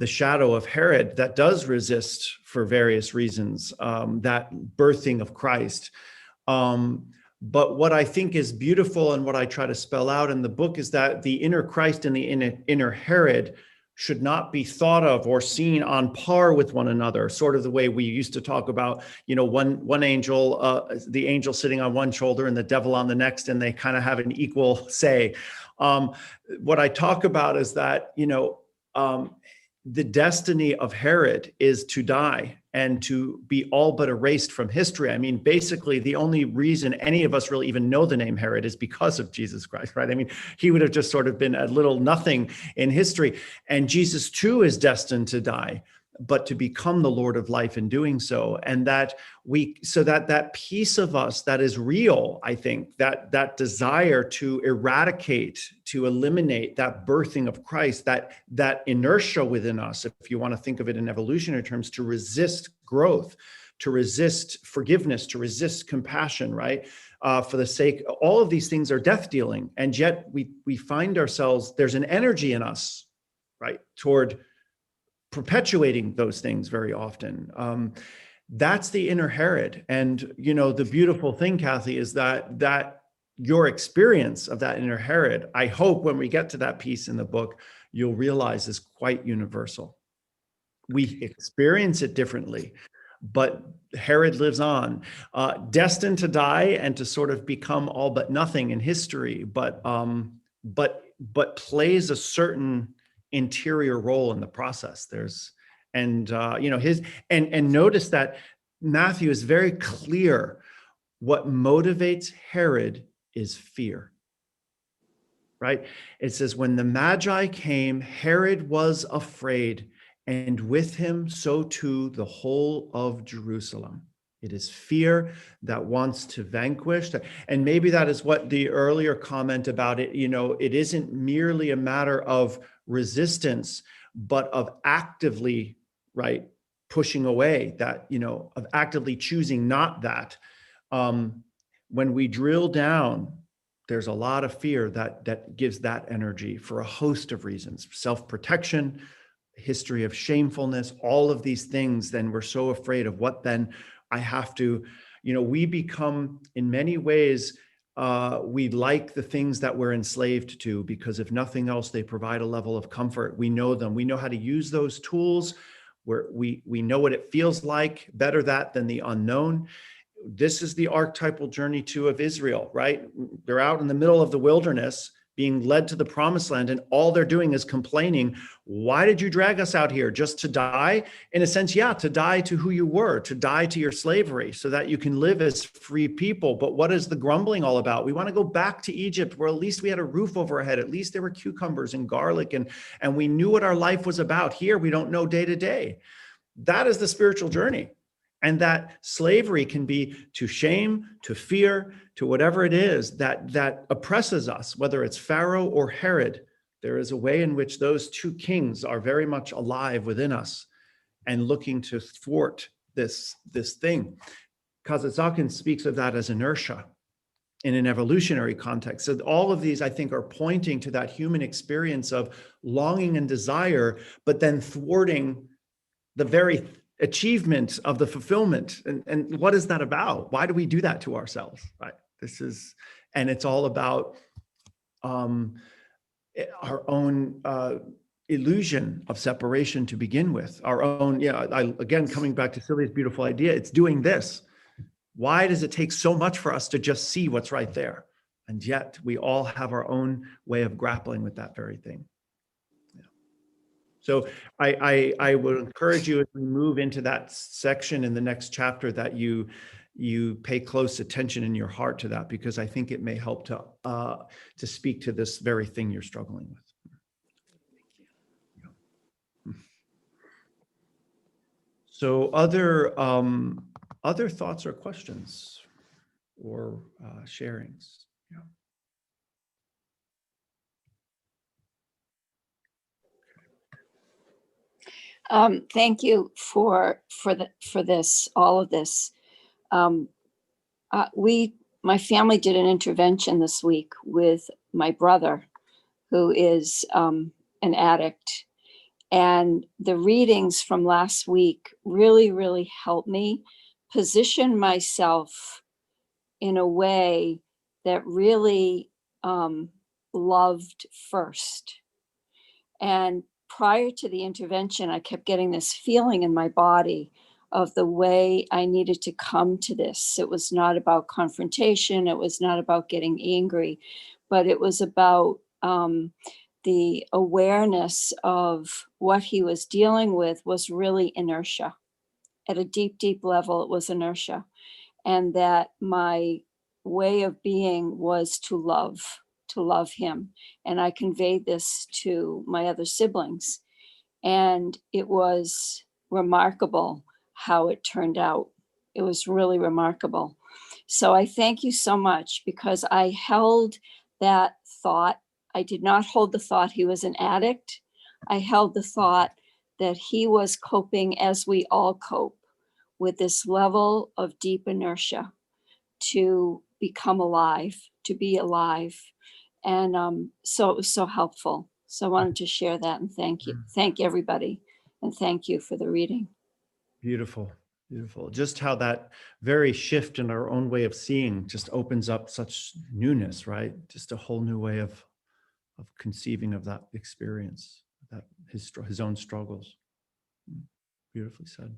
shadow of Herod that does resist for various reasons, that birthing of Christ. But what I think is beautiful and what I try to spell out in the book is that the inner Christ and the inner Herod should not be thought of or seen on par with one another, sort of the way we used to talk about, one angel, the angel sitting on one shoulder and the devil on the next, and they kind of have an equal say. What I talk about is that, the destiny of Herod is to die and to be all but erased from history. I mean, basically, the only reason any of us really even know the name Herod is because of Jesus Christ, right? I mean, he would have just sort of been a little nothing in history. And Jesus, too, is destined to die, but to become the Lord of life in doing so. And that that piece of us that is real, I think, that desire to eradicate, to eliminate that birthing of Christ, that inertia within us, if you want to think of it in evolutionary terms, to resist growth, to resist forgiveness, to resist compassion, right? For the sake, all of these things are death dealing. And yet we find ourselves, there's an energy in us, right, toward perpetuating those things very often. That's the inner Herod. And, the beautiful thing, Kathy, is that your experience of that inner Herod, I hope when we get to that piece in the book, you'll realize is quite universal. We experience it differently, but Herod lives on, destined to die and to sort of become all but nothing in history, but plays a certain interior role in the process. And notice that Matthew is very clear. What motivates Herod is fear, right? It says, when the Magi came, Herod was afraid, and with him, so too the whole of Jerusalem. It is fear that wants to vanquish. And maybe that is what the earlier comment about it, it isn't merely a matter of resistance, but of actively, right, pushing away that, of actively choosing not that. When we drill down, there's a lot of fear that gives that energy for a host of reasons: self-protection, history of shamefulness, all of these things. Then we're so afraid of what then I have to, we become, in many ways, we like the things that we're enslaved to, because if nothing else, they provide a level of comfort. We know them. We know how to use those tools. We know what it feels like. Better that than the unknown. This is the archetypal journey too of Israel, right? They're out in the middle of the wilderness. being led to the promised land, and all they're doing is complaining. Why did you drag us out here? Just to die? In a sense, yeah, to die to who you were, to die to your slavery so that you can live as free people. But what is the grumbling all about? We want to go back to Egypt, where at least we had a roof over our head. At least there were cucumbers and garlic, and we knew what our life was about. Here, we don't know day to day. That is the spiritual journey. And that slavery can be to shame, to fear, to whatever it is that oppresses us, whether it's Pharaoh or Herod. There is a way in which those two kings are very much alive within us and looking to thwart this thing. Kazazakin speaks of that as inertia in an evolutionary context. So all of these, I think, are pointing to that human experience of longing and desire, but then thwarting the very achievement of the fulfillment. And what is that about? Why do we do that to ourselves? Right. And it's all about our own illusion of separation to begin with. Our own, again, coming back to Sylvia's beautiful idea, it's doing this. Why does it take so much for us to just see what's right there? And yet we all have our own way of grappling with that very thing. So I would encourage you, as we move into that section in the next chapter, that you pay close attention in your heart to that, because I think it may help to speak to this very thing you're struggling with. So other thoughts or questions or sharings? Yeah. Thank you for this, all of this. My family did an intervention this week with my brother, who is an addict. And the readings from last week really, really helped me position myself in a way that really loved first. And prior to the intervention, I kept getting this feeling in my body of the way I needed to come to this. It was not about confrontation. It was not about getting angry, but it was about the awareness of what he was dealing with was really inertia. At a deep, deep level, it was inertia. And that my way of being was to love him. And I conveyed this to my other siblings. And it was remarkable how it turned out. It was really remarkable. So I thank you so much, because I held that thought. I did not hold the thought he was an addict. I held the thought that he was coping as we all cope, with this level of deep inertia to become alive, to be alive. And so it was so helpful. So I wanted to share that and thank you. Thank everybody. And thank you for the reading. Beautiful, beautiful. Just how that very shift in our own way of seeing just opens up such newness, right? Just a whole new way of conceiving of that experience, that his own struggles. Beautifully said.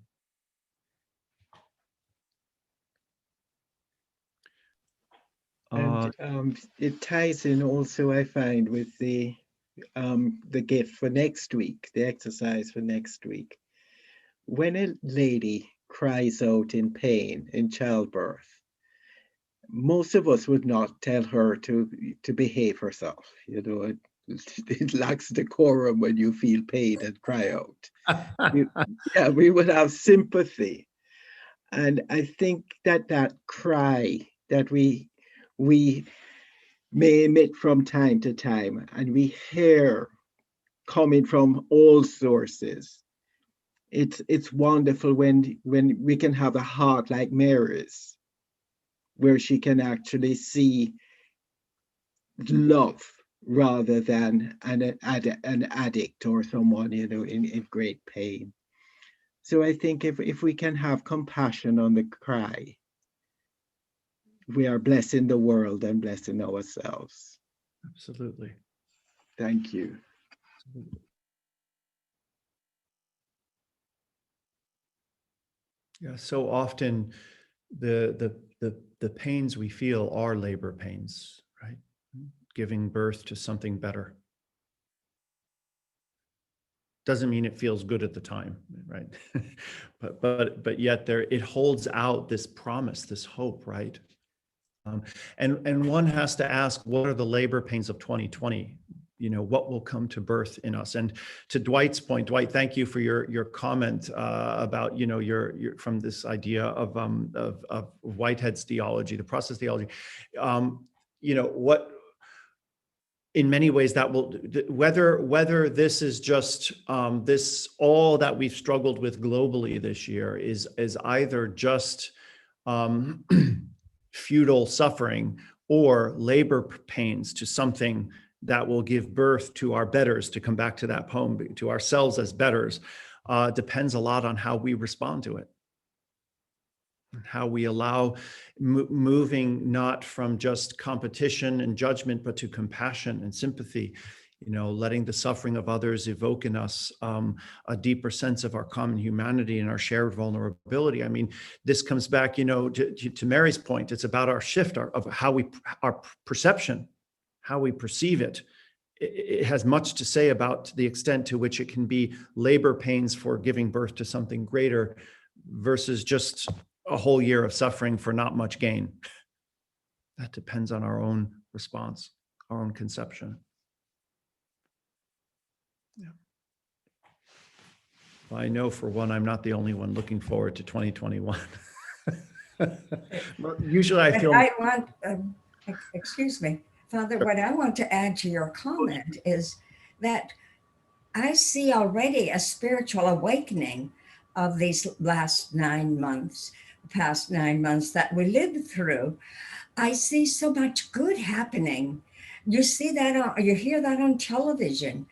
And it ties in also, I find, with the gift for next week, the exercise for next week. When a lady cries out in pain in childbirth, most of us would not tell her to behave herself. You know, it lacks decorum when you feel pain and cry out. We would have sympathy. And I think that cry that we may emit from time to time, and we hear coming from all sources, it's wonderful when we can have a heart like Mary's, where she can actually see love rather than an addict or someone, you know, in great pain. So I think if we can have compassion on the cry, we are blessing the world and blessing ourselves. Absolutely. Thank you. Absolutely. Yeah, so often the pains we feel are labor pains, right? giving birth to something better. Doesn't mean it feels good at the time, right? but yet it holds out this promise, this hope, right? And one has to ask, what are the labor pains of 2020? What will come to birth in us? And to Dwight's point, Dwight, thank you for your comment about your from this idea of Whitehead's theology, the process theology. What in many ways that will, whether this is just this all that we've struggled with globally this year is either just feudal suffering or labor pains to something that will give birth to our betters, to come back to that poem, to ourselves as betters, depends a lot on how we respond to it. How we allow moving not from just competition and judgment, but to compassion and sympathy, letting the suffering of others evoke in us a deeper sense of our common humanity and our shared vulnerability. I mean, this comes back, to Mary's point. It's about our shift of how our perception, how we perceive it. It has much to say about the extent to which it can be labor pains for giving birth to something greater versus just a whole year of suffering for not much gain. That depends on our own response, our own conception. Yeah. Well, I know for one, I'm not the only one looking forward to 2021. Usually I feel... I want, excuse me, Father, what I want to add to your comment is that I see already a spiritual awakening of these last 9 months, past 9 months that we lived through. I see so much good happening. You see that, you hear that on television.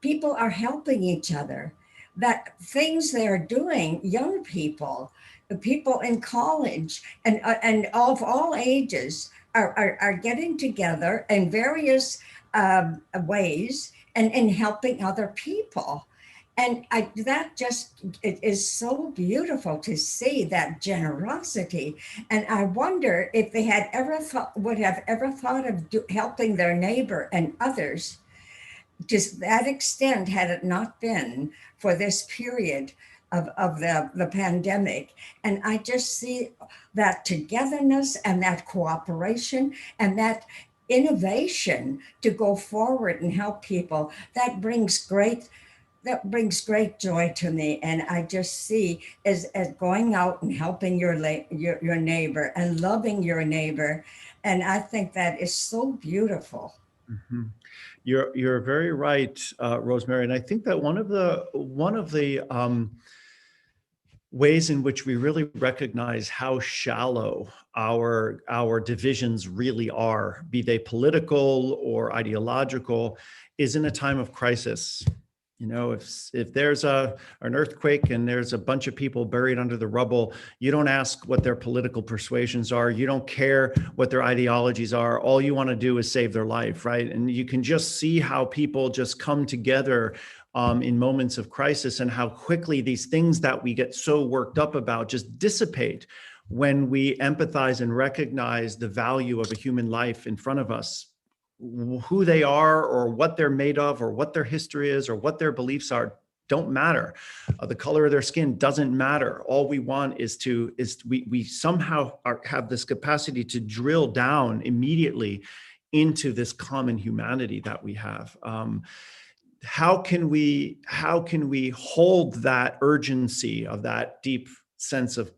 People are helping each other. That things they're doing, young people, the people in college, and of all ages are getting together in various ways and helping other people. And that just, it is so beautiful to see that generosity. And I wonder if they had would have ever thought of helping their neighbor and others to that extent, had it not been for this period of the pandemic. And I just see that togetherness and that cooperation and that innovation to go forward and help people. That brings great joy to me. And I just see as going out and helping your neighbor and loving your neighbor. And I think that is so beautiful. Mm-hmm. You're very right, Rosemary. And I think that one of the ways in which we really recognize how shallow our divisions really are, be they political or ideological, is in a time of crisis. If there's an earthquake and there's a bunch of people buried under the rubble, you don't ask what their political persuasions are. You don't care what their ideologies are. All you want to do is save their life, right? And you can just see how people just come together in moments of crisis, and how quickly these things that we get so worked up about just dissipate when we empathize and recognize the value of a human life in front of us. Who they are or what they're made of or what their history is or what their beliefs are don't matter. The color of their skin doesn't matter. All we want is we somehow have this capacity to drill down immediately into this common humanity that we have. How can we hold that urgency of that deep sense of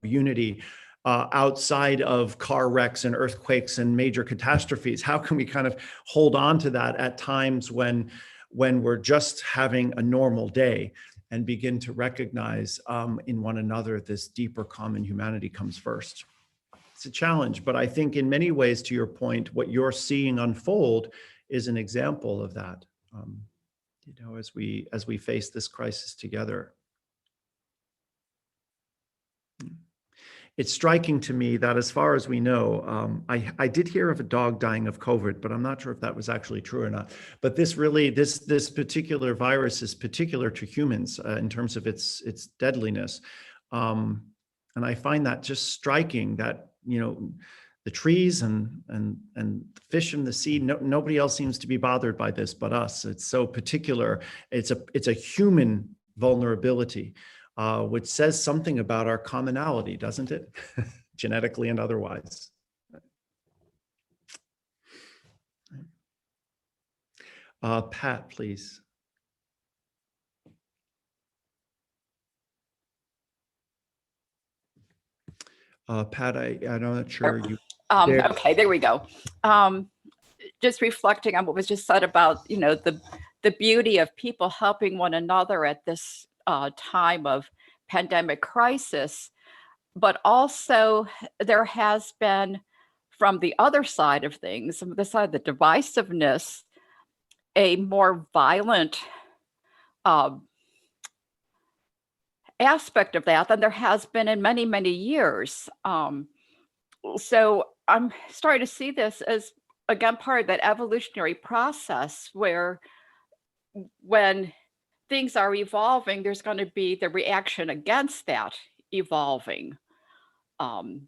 unity outside of car wrecks and earthquakes and major catastrophes? How can we kind of hold on to that at times when we're just having a normal day, and begin to recognize in one another this deeper common humanity comes first? It's a challenge, but I think in many ways, to your point, what you're seeing unfold is an example of that. As we face this crisis together. It's striking to me that, as far as we know, I did hear of a dog dying of COVID, but I'm not sure if that was actually true or not. But this particular virus is particular to humans in terms of its deadliness. And I find that just striking that, the trees and fish in the sea. Nobody else seems to be bothered by this but us. It's so particular. It's a human vulnerability, which says something about our commonality, doesn't it? Genetically and otherwise. Pat, please. Pat, I'm not sure you. Okay, there we go. Just reflecting on what was just said about, the beauty of people helping one another at this time of pandemic crisis, but also there has been, from the other side of things, the side of the divisiveness, a more violent aspect of that than there has been in many, many years. So I'm starting to see this as, again, part of that evolutionary process where when things are evolving, there's going to be the reaction against that evolving, and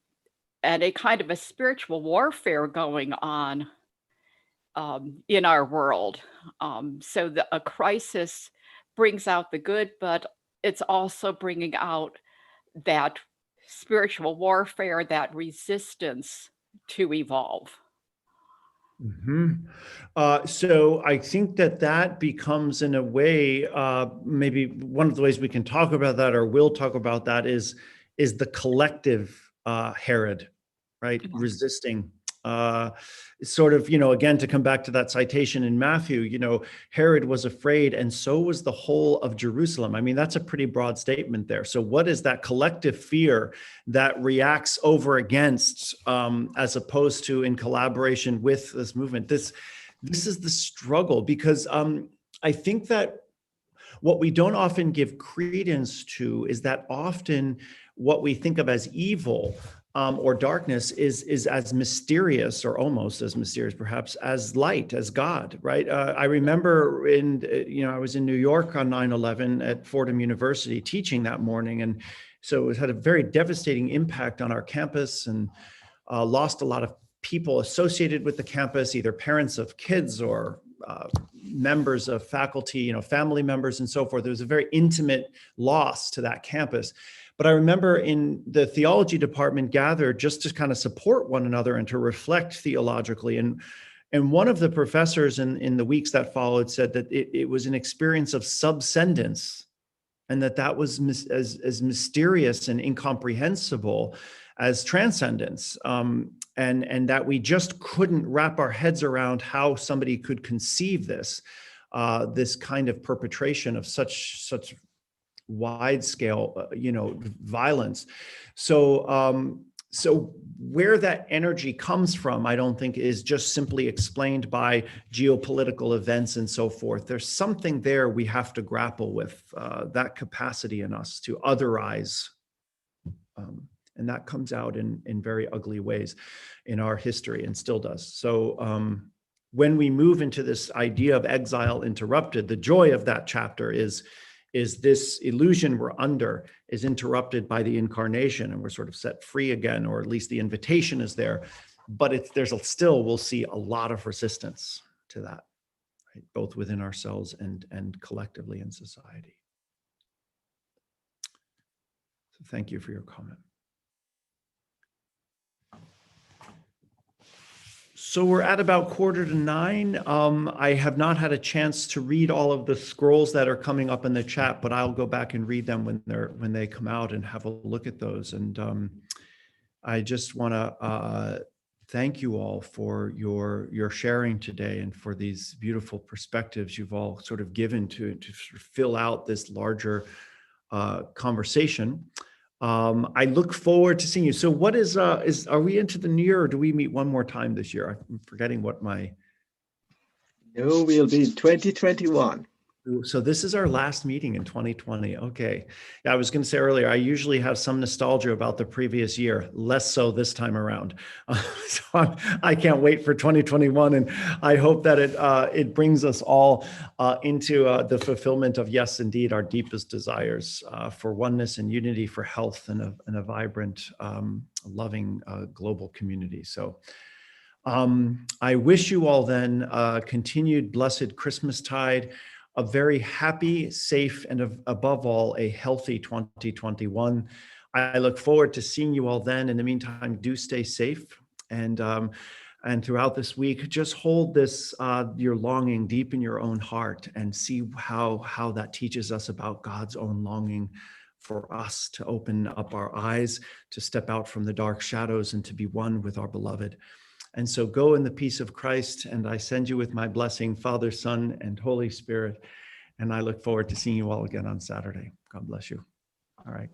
a kind of a spiritual warfare going on in our world. So a crisis brings out the good, but it's also bringing out that spiritual warfare, that resistance to evolve. So I think that becomes, in a way, maybe one of the ways we can talk about that, or will talk about that, is the collective Herod, right? Resisting. Sort of, again, to come back to that citation in Matthew, Herod was afraid, and so was the whole of Jerusalem. I mean, that's a pretty broad statement there. So what is that collective fear that reacts over against, as opposed to in collaboration with this movement? This is the struggle, because I think that what we don't often give credence to is that often what we think of as evil or darkness is as mysterious, or almost as mysterious, perhaps, as light, as God, right? I remember I was in New York on 9/11 at Fordham University teaching that morning. And so it had a very devastating impact on our campus, and lost a lot of people associated with the campus, either parents of kids or members of faculty, family members and so forth. There was a very intimate loss to that campus. But I remember in the theology department gathered just to kind of support one another and to reflect theologically. And one of the professors in the weeks that followed said that it was an experience of subscendence, and that was as mysterious and incomprehensible as transcendence. And that we just couldn't wrap our heads around how somebody could conceive this kind of perpetration of such wide scale, violence. So where that energy comes from, I don't think is just simply explained by geopolitical events and so forth. There's something there we have to grapple with, that capacity in us to otherize. And that comes out in very ugly ways in our history, and still does. So when we move into this idea of exile interrupted, the joy of that chapter is this illusion we're under is interrupted by the incarnation, and we're sort of set free again, or at least the invitation is there. But we'll see a lot of resistance to that, right? Both within ourselves and collectively in society. So thank you for your comment. So we're at about 8:45. I have not had a chance to read all of the scrolls that are coming up in the chat, but I'll go back and read them when they come out and have a look at those. And I just want to thank you all for your sharing today, and for these beautiful perspectives you've all sort of given to sort of fill out this larger conversation. I look forward to seeing you. So what are we into the new year, or do we meet one more time this year? I'm forgetting what my... No, we'll be in 2021. So this is our last meeting in 2020. Okay. Yeah, I was going to say earlier, I usually have some nostalgia about the previous year, less so this time around. So I can't wait for 2021. And I hope that it brings us all into the fulfillment of, yes, indeed, our deepest desires for oneness and unity, for health and a vibrant, loving global community. So I wish you all then continued blessed Christmastide, a very happy, safe, and above all, a healthy 2021. I look forward to seeing you all then. In the meantime, do stay safe. And throughout this week, just hold this, your longing deep in your own heart and see how that teaches us about God's own longing for us to open up our eyes, to step out from the dark shadows and to be one with our beloved. And so go in the peace of Christ, and I send you with my blessing, Father, Son, and Holy Spirit. And I look forward to seeing you all again on Saturday. God bless you. All right.